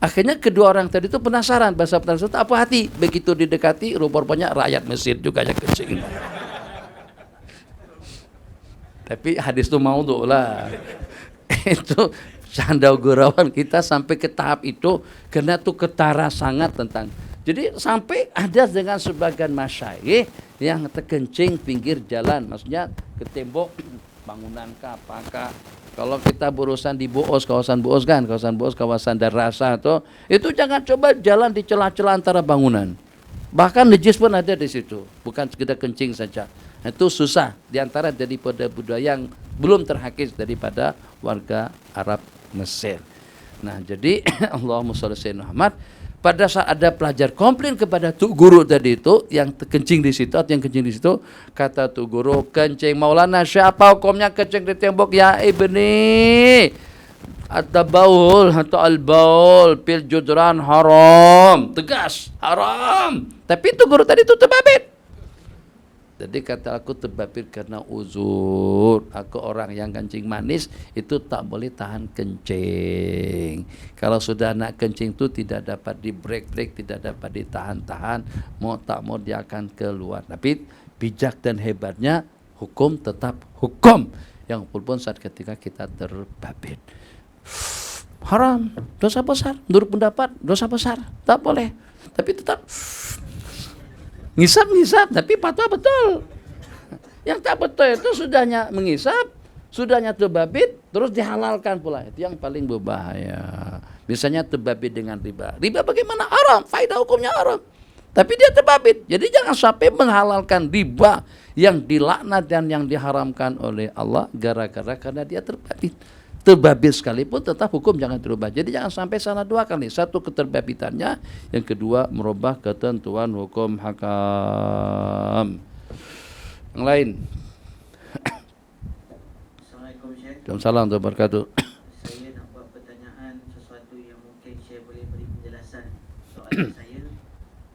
Akhirnya kedua orang tadi itu penasaran, bahasa penasaran apa hati. Begitu didekati, rupanya rakyat Mesir juga yang kencing. Tapi hadis itu maudhu lah. Itu canda gurauan kita sampai ke tahap itu karena itu ketara sangat tentang. Jadi sampai ada dengan sebagian masyayikh yang terkencing pinggir jalan, maksudnya ke tembok bangunan kah apakah. Kalau kita berurusan di Boos, kawasan Boos kan, kawasan Darasa itu jangan coba jalan di celah-celah antara bangunan. Bahkan najis pun ada di situ, bukan sekedar kencing saja. Itu susah diantara daripada budaya yang belum terhakis daripada warga Arab Mesir. Nah, jadi Allahumma shalli ala Muhammad. Pada saat ada pelajar komplain kepada tu guru tadi itu yang kencing di situ atau yang kencing di situ, kata tu guru, kencing Maulana siapa hukumnya kencing di tembok ya ibni? At-tabaul atau al-baul fil judran haram, tegas haram. Tapi tu guru tadi itu terbabit. Jadi kata aku terbabit karena uzur. Aku orang yang kencing manis itu tak boleh tahan kencing. Kalau sudah nak kencing itu tidak dapat di break, tidak dapat ditahan-tahan. Mau tak mau dia akan keluar. Tapi bijak dan hebatnya hukum tetap hukum. Yang pun saat ketika kita terbabit. Haram, dosa besar. Menurut pendapat dosa besar, tak boleh. Tapi tetap ngisap, tapi fatwa betul. Yang tak betul itu sudahnya mengisap, sudahnya terbabit, terus dihalalkan pula. Itu yang paling berbahaya. Misalnya terbabit dengan riba. Riba bagaimana? Haram, faedah hukumnya haram. Tapi dia terbabit. Jadi jangan sampai menghalalkan riba yang dilaknat dan yang diharamkan oleh Allah gara-gara karena dia terbabit. Terbabit sekalipun tetap hukum jangan dirubah. Jadi jangan sampai salah dua kali. Satu keterbabitannya, yang kedua merubah ketentuan hukum hakam. Yang lain. Assalamualaikum Syekh. Waalaikumsalam warahmatullahi wabarakatuh. Saya nak buat pertanyaan sesuatu yang mungkin Syekh boleh beri penjelasan. Soalan saya,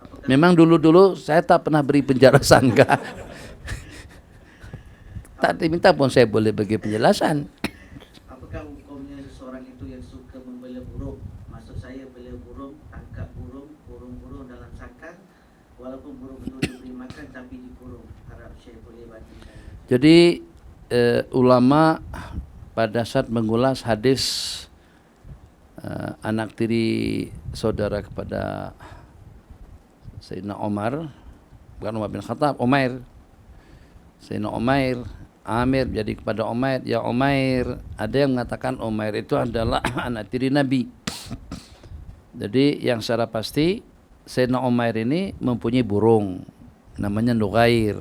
apakah Memang dulu-dulu saya tak pernah beri penjelasan, enggak. Tak diminta pun saya boleh bagi penjelasan. apakah hukumnya seseorang itu yang suka membela burung? Maksud saya bela burung, tangkap burung, burung-burung dalam sangkar, walaupun burung itu diberi makan tapi dikurung. Harap Syekh boleh bantu saya. Jadi ulama pada saat mengulas hadis anak tiri saudara kepada Sayyidina Umar, bukan Umar bin Khattab, Umair. Sayyidina Umair, Amir jadi kepada Umair, ya Umair, ada yang mengatakan Umair itu adalah anak tiri Nabi. Jadi yang secara pasti Sayyidina Umair ini mempunyai burung namanya Nughair.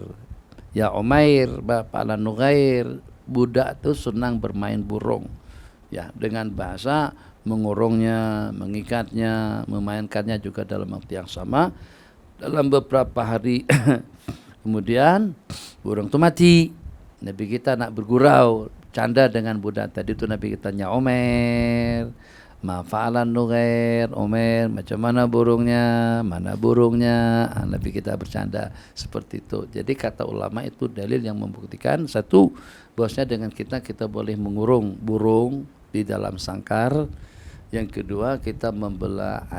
Ya Umair, bapaklah Nughair, budak itu senang bermain burung. Ya, dengan bahasa mengurungnya, mengikatnya, memainkannya juga dalam waktu yang sama. Dalam beberapa hari kemudian burung itu mati. Nabi kita nak bergurau, canda dengan budak tadi itu. Nabi kita tanya, Umair, ma fa'alan Nughair, Umair, macam mana burungnya, mana burungnya. Nabi kita bercanda seperti itu. Jadi kata ulama itu dalil yang membuktikan satu, bahwasanya dengan kita boleh mengurung burung di dalam sangkar. Yang kedua, kita membelah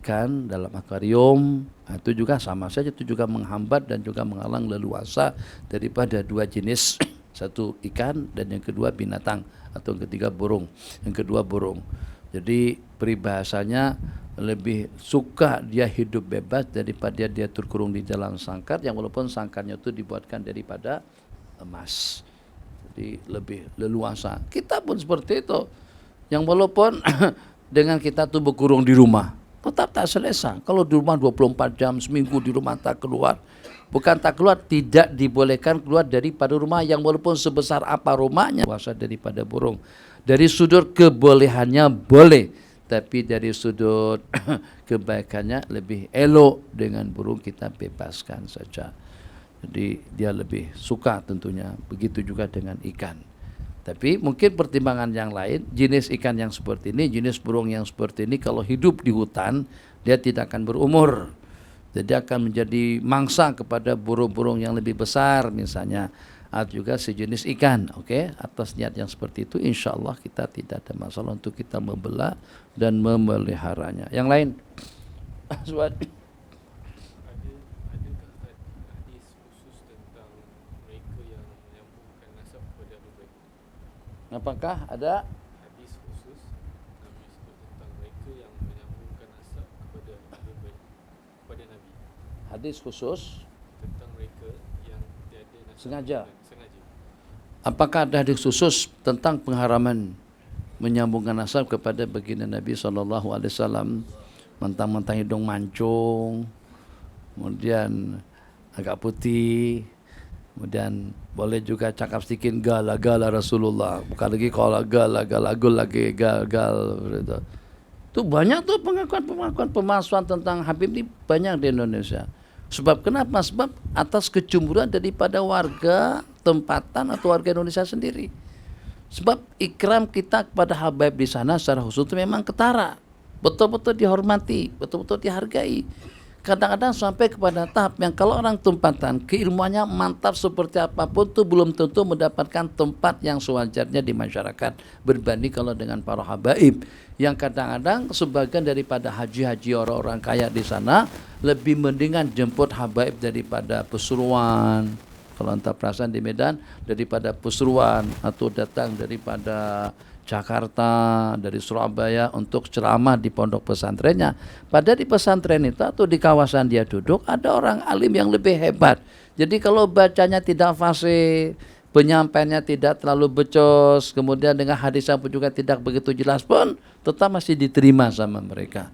ikan dalam akuarium. Itu juga sama saja, itu juga menghambat dan juga menghalang leluasa daripada dua jenis, satu ikan dan yang kedua binatang, atau yang ketiga burung. Yang kedua burung. Jadi peribahasanya lebih suka dia hidup bebas daripada dia terkurung di dalam sangkar, yang walaupun sangkarnya itu dibuatkan daripada emas. Jadi lebih leluasa. Kita pun seperti itu. Yang walaupun dengan kita tuh berkurung di rumah, tetap tak selesa. Kalau di rumah 24 jam, seminggu di rumah tak keluar. Bukan tak keluar, tidak dibolehkan keluar daripada rumah, yang walaupun sebesar apa rumahnya, kuasa daripada burung. Dari sudut kebolehannya boleh, tapi dari sudut kebaikannya lebih elok dengan burung kita bebaskan saja. Jadi dia lebih suka tentunya. Begitu juga dengan ikan. Tapi mungkin pertimbangan yang lain, jenis ikan yang seperti ini, jenis burung yang seperti ini, kalau hidup di hutan, dia tidak akan berumur. Jadi akan menjadi mangsa kepada burung-burung yang lebih besar misalnya. Atau juga sejenis ikan. Oke, atas niat yang seperti itu, insya Allah kita tidak ada masalah untuk kita membelah dan memeliharanya. Yang lain? Apakah ada hadis khusus Nabi sebut tentang mereka yang menyambungkan nasab kepada Nabi? Hadis khusus Tentang mereka yang tiada nasab sengaja. sengaja. Apakah ada hadis khusus tentang pengharaman menyambungkan nasab kepada baginda Nabi SAW? Mentang-mentang hidung mancung, kemudian agak putih, kemudian boleh juga cakap sedikit gala-gala Rasulullah. Bukan lagi kalau gala-gul lagi gal-gal. Itu banyak tuh pengakuan-pengakuan pemalsuan tentang Habib ini banyak di Indonesia. Sebab kenapa? Sebab atas kecemburuan daripada warga tempatan atau warga Indonesia sendiri. Sebab ikram kita kepada Habib di sana secara khusus itu memang ketara. Betul-betul dihormati, betul-betul dihargai. Kadang-kadang sampai kepada tahap yang kalau orang tempatan keilmuannya mantap seperti apapun itu belum tentu mendapatkan tempat yang sewajarnya di masyarakat berbanding kalau dengan para habaib yang kadang-kadang sebagian daripada haji-haji orang-orang kaya di sana lebih mendingan jemput habaib daripada Pasuruan. Kalau entah perasaan di Medan daripada Pasuruan, atau datang daripada Jakarta, dari Surabaya untuk ceramah di pondok pesantrennya. Padahal di pesantren itu atau di kawasan dia duduk ada orang alim yang lebih hebat. Jadi kalau bacanya tidak fasih, penyampaiannya tidak terlalu becos, kemudian dengan hadisnya pun juga tidak begitu jelas pun, tetap masih diterima sama mereka.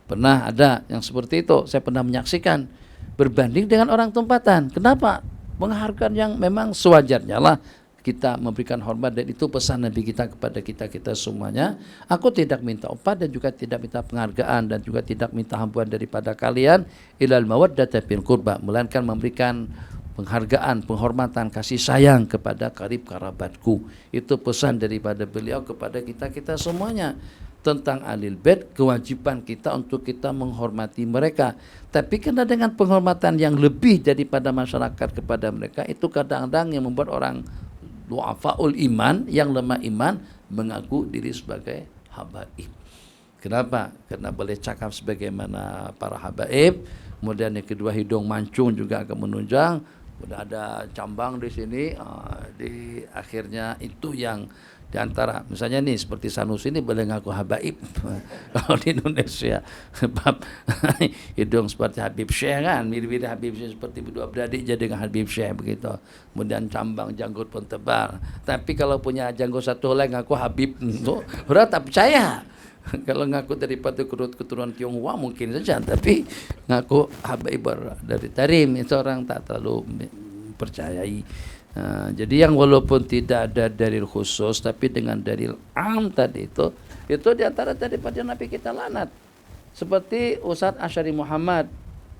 Pernah ada yang seperti itu, saya pernah menyaksikan, berbanding dengan orang tempatan. Kenapa? Penghargaan yang memang sewajarnya lah kita memberikan hormat, dan itu pesan Nabi kita kepada kita semuanya. Aku tidak minta upah dan juga tidak minta penghargaan dan juga tidak minta hambuan daripada kalian, ilal mawaddata fil qurba, melainkan memberikan penghargaan, penghormatan, kasih sayang kepada karib kerabatku. Itu pesan daripada beliau kepada kita semuanya tentang Ahlul Bait, kewajiban kita untuk kita menghormati mereka. Tapi karena dengan penghormatan yang lebih daripada masyarakat kepada mereka, itu kadang-kadang yang membuat orang du'afaul iman, yang lemah iman, mengaku diri sebagai habaib. Kenapa? Karena boleh cakap sebagaimana para habaib. Kemudian yang kedua, hidung mancung juga akan menunjang. Udah ada cambang di sini, di akhirnya itu yang diantara, misalnya nih seperti Sanusi ini boleh ngaku habaib kalau di Indonesia, sebab hidung seperti Habib Syekh kan, mirip-mirip Habib Syekh, seperti berdua beradik jadi dengan Habib Syekh begitu. Kemudian cambang, janggut pun tebal. Tapi kalau punya janggut satu helai ngaku Habib, itu orang tak percaya. Kalau ngaku daripada keturunan Tionghoa mungkin saja, tapi ngaku habaib dari Tarim itu orang tak terlalu percayai. Jadi yang walaupun tidak ada dalil khusus, tapi dengan dalil am tadi itu diantara daripada Nabi kita lanat. Seperti Ustadz Asy'ari Muhammad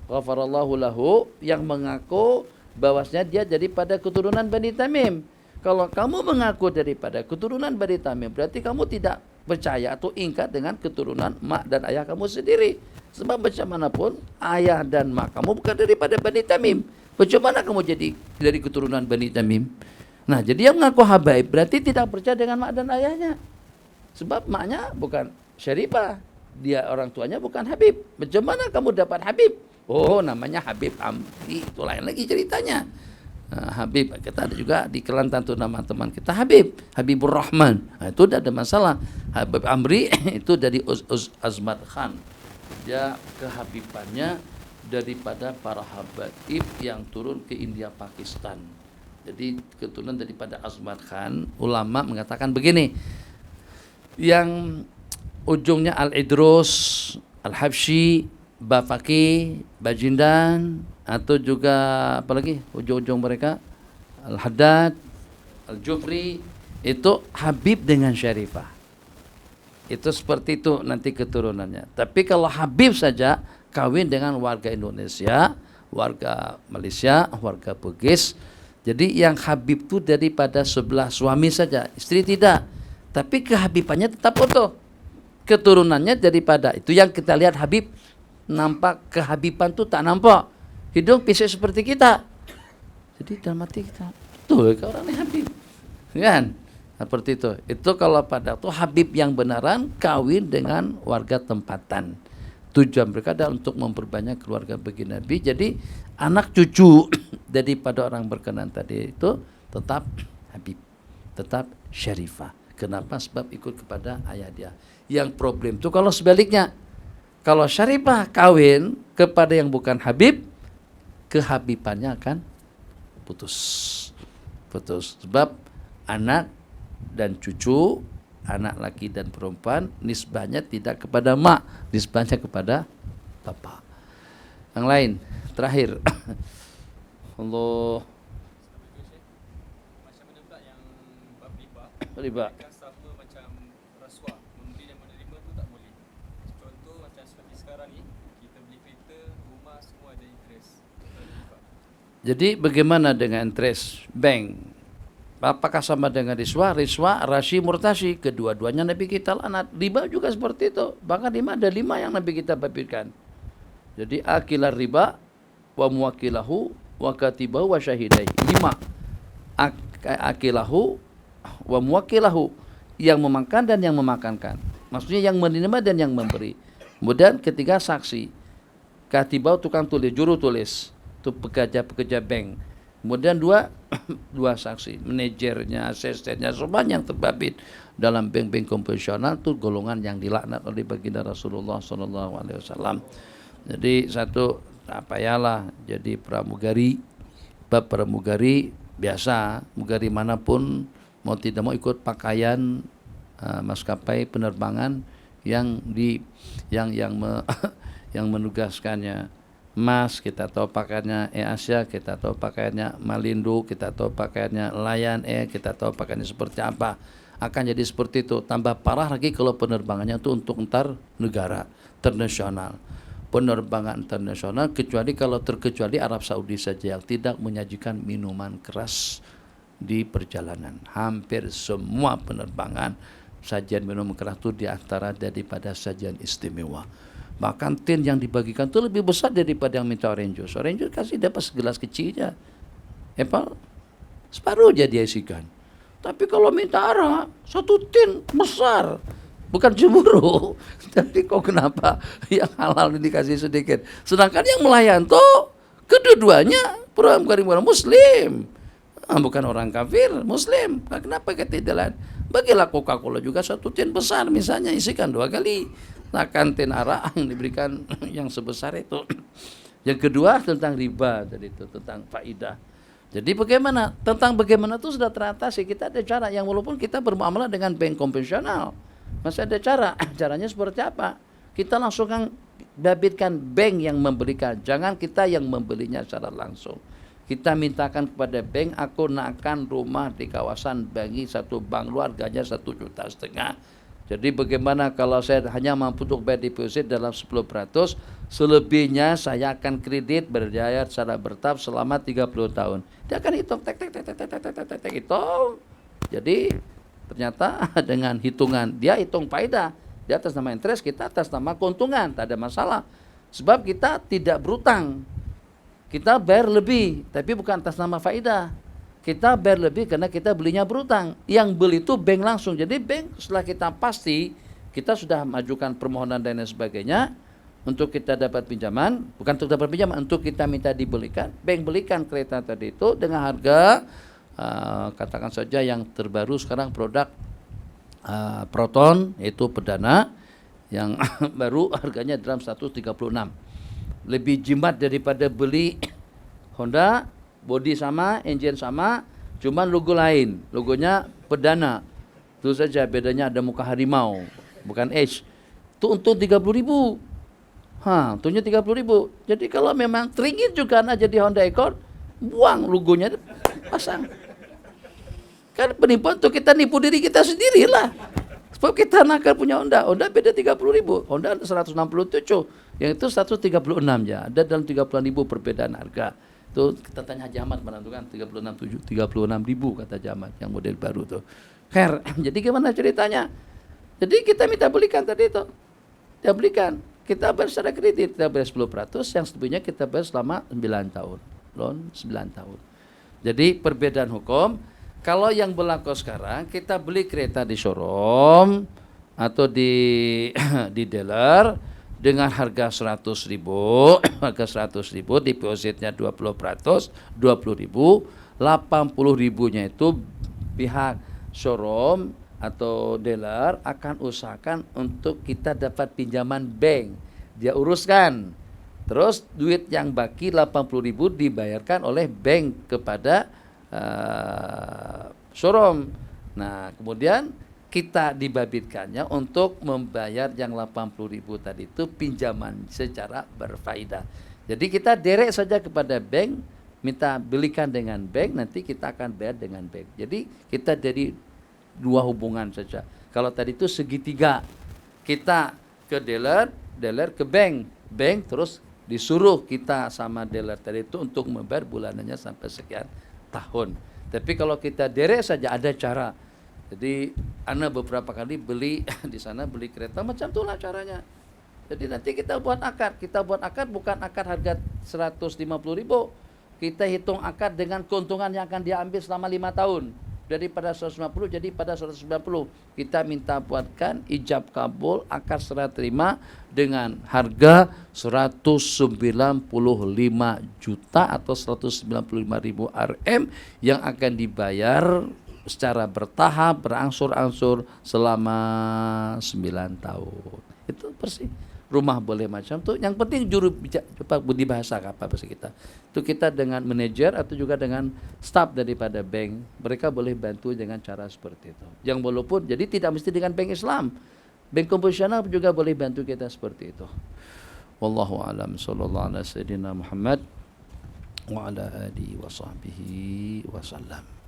ghafarallahu lahu, yang mengaku bahwasanya dia daripada keturunan Bani Tamim. Kalau kamu mengaku daripada keturunan Bani Tamim, berarti kamu tidak percaya atau ingkar dengan keturunan mak dan ayah kamu sendiri. Sebab bagaimanapun ayah dan mak kamu bukan daripada Bani Tamim. Bagaimana kamu jadi dari keturunan Bani Tamim? Nah, jadi yang mengaku habaib berarti tidak percaya dengan mak dan ayahnya. Sebab maknya bukan Syarifah, dia orang tuanya bukan Habib. Bagaimana kamu dapat Habib? Oh, namanya Habib Amri. Itu lain lagi ceritanya. Habib, kita ada juga di Kelantan tuh nama teman kita Habib, Habibur Rahman. Nah, itu tidak ada masalah. Habib Amri itu dari Azmat Khan. Dia kehabibannya daripada para habaib yang turun ke India Pakistan. Jadi keturunan daripada Azmat Khan. Ulama mengatakan begini, yang ujungnya Al-Idrus, Al-Habsyi, Bafaki, Bajindan, atau juga apalagi ujung-ujung mereka Al-Haddad, Al-Jufri, itu Habib dengan Syarifah. Itu seperti itu nanti keturunannya. Tapi kalau Habib saja kawin dengan warga Indonesia, warga Malaysia, warga Bugis. Jadi yang Habib itu daripada sebelah suami saja, istri tidak. Tapi kehabibannya tetap utuh. Keturunannya daripada itu yang kita lihat Habib, nampak kehabiban itu tak nampak. Hidung pisau seperti kita. Jadi dalam hati kita, betul ke orang ini Habib. Kan? Seperti itu. Itu kalau pada itu Habib yang benaran kawin dengan warga tempatan. Tujuan mereka adalah untuk memperbanyak keluarga bagi Nabi. Jadi anak cucu daripada orang berkenan tadi itu tetap Habib, tetap Syarifah. Kenapa? Sebab ikut kepada ayah dia. Yang problem itu kalau sebaliknya, kalau Syarifah kawin kepada yang bukan Habib, kehabibannya akan putus. Sebab anak dan cucu, anak laki dan perempuan, nisbahnya tidak kepada mak, nisbahnya kepada bapak. Yang lain, terakhir. Allah. Macam mana pula yang bab riba? Riba. Adakah sama macam rasuah, memberi dan menerima tu tak boleh? Contoh macam seperti sekarang ni, kita beli kereta, rumah, semua ada interest. Riba. Jadi bagaimana dengan interest bank? Apakah sama dengan riswah, rashi, murtashi? Kedua-duanya Nabi kita laknat. Riba juga seperti itu. Bahkan ada 5 yang Nabi kita babitkan. Jadi akilar riba, wa muwakilahu, wa katibahu, wa syahidai. 5. Akilahu, wa muwakilahu. Yang memakan dan yang memakankan. Maksudnya yang menerima dan yang memberi. Kemudian ketiga saksi. Katibau tukang tulis, juru tulis. Itu pekerja bank. Kemudian dua saksi, manajernya, asistennya, semuanya yang terbabit dalam bank-bank konvensional itu golongan yang dilaknat oleh baginda Rasulullah SAW. Jadi satu, tak payahlah jadi pramugari. Bab pramugari biasa, mugari manapun mau tidak mau ikut pakaian maskapai penerbangan yang yang menugaskannya. Mas kita tahu pakaiannya Asia, kita tahu pakaiannya Malindo, kita tahu pakaiannya Lion Air, kita tahu pakaiannya seperti apa. Akan jadi seperti itu. Tambah parah lagi kalau penerbangannya itu untuk antar negara, internasional. Penerbangan internasional kecuali Arab Saudi saja yang tidak menyajikan minuman keras di perjalanan. Hampir semua penerbangan sajian minum keras itu diantara daripada sajian istimewa. Bahkan tin yang dibagikan itu lebih besar daripada yang minta orange juice. Orange juice kasih dapat segelas kecilnya, apple separuh aja dia isikan. Tapi kalau minta arak, satu tin besar. Bukan cemburu, tapi kok kenapa yang halal ini dikasih sedikit. Sedangkan yang melayan tuh kedua-duanya orang Muslim, bukan orang kafir, Muslim. Kenapa ketidalan? Bagilah Coca-Cola juga satu tin besar, misalnya isikan 2 kali. Nah, tin arak yang diberikan yang sebesar itu. Yang kedua tentang riba tadi itu, tentang faidah. Jadi bagaimana? Tentang bagaimana itu sudah teratasi. Kita ada cara yang walaupun kita bermuamalah dengan bank konvensional, masih ada cara. Caranya seperti apa? Kita langsung babitkan bank yang memberikan. Jangan kita yang membelinya secara langsung. Kita mintakan kepada bank, aku nakkan rumah di kawasan Bangi, satu banglo harganya 1,5 juta. Jadi bagaimana kalau saya hanya mampu untuk bayar deposit dalam 10%, selebihnya saya akan kredit berbayar secara bertahap selama 30 tahun. Dia akan hitung, hitung. Jadi ternyata dengan hitungan, dia hitung faedah. Di atas nama interest, kita atas nama keuntungan, tak ada masalah. Sebab kita tidak berutang. Kita bayar lebih, tapi bukan atas nama faedah. Kita bayar lebih karena kita belinya berutang. Yang beli itu bank langsung. Jadi bank setelah kita pasti, kita sudah majukan permohonan dan lain sebagainya, untuk kita dapat pinjaman, bukan untuk dapat pinjaman, untuk kita minta dibelikan. Bank belikan kereta tadi itu dengan harga, katakan saja yang terbaru sekarang produk Proton, yaitu perdana, yang baru harganya dalam 136. Lebih jimat daripada beli Honda, body sama, engine sama, cuman logo lain. Logonya perdana. Itu saja bedanya, ada muka harimau, bukan H. Itu untuk 30.000. Untungnya 30.000. Jadi kalau memang teringin juga aja di Honda Accord, buang logonya, pasang. Kan penipuan untuk kita nipu diri kita sendirilah. Sebab kita nakal punya Honda. Honda beda 30.000. Honda 167. Yang itu 136 ya. Ada dalam 30.000 perbedaan harga. Itu kita tanya Haji Ahmad menentukan 36.000 kata Haji Ahmad yang model baru tuh. Khair. Jadi gimana ceritanya? Jadi kita minta belikan tadi itu. Dia belikan. Kita bayar secara kredit, kita bayar 10%, yang selebihnya kita bayar selama 9 tahun. Loan 9 tahun. Jadi perbedaan hukum, kalau yang berlaku sekarang, kita beli kereta di showroom atau di dealer dengan harga 100.000, harga 100.000, depositnya 20%, 20.000, 80.000-nya itu pihak showroom atau dealer akan usahakan untuk kita dapat pinjaman bank. Dia uruskan. Terus duit yang baki 80.000 dibayarkan oleh bank kepada showroom. Nah, kemudian kita dibabitkannya untuk membayar yang 80.000 tadi itu pinjaman secara berfaedah. Jadi kita derek saja kepada bank, minta belikan dengan bank, nanti kita akan bayar dengan bank. Jadi kita dari dua hubungan saja. Kalau tadi itu segitiga, kita ke dealer, dealer ke bank, bank terus disuruh kita sama dealer tadi itu untuk membayar bulanannya sampai sekian tahun. Tapi kalau kita derek saja ada cara. Jadi ana beberapa kali beli di sana, beli kereta macam itulah caranya. Jadi nanti kita buat akad. Kita buat akad bukan akad harga 150.000. Kita hitung akad dengan keuntungan yang akan diambil selama 5 tahun. Daripada 150 jadi pada 190. Kita minta buatkan ijab kabul akad serah terima dengan harga 195 juta atau 195.000 Rm yang akan dibayar secara bertahap, berangsur-angsur selama 9 tahun. Itu persis. Rumah boleh macam tuh. Yang penting juru budi bahasa apa bahasa kita. Itu kita dengan manajer atau juga dengan staf daripada bank. Mereka boleh bantu dengan cara seperti itu. Yang walaupun jadi tidak mesti dengan bank Islam. Bank konvensional juga boleh bantu kita seperti itu. Wallahu alam, sallallahu ala sayyidina Muhammad wa ala alihi wa sahbihi wasallam.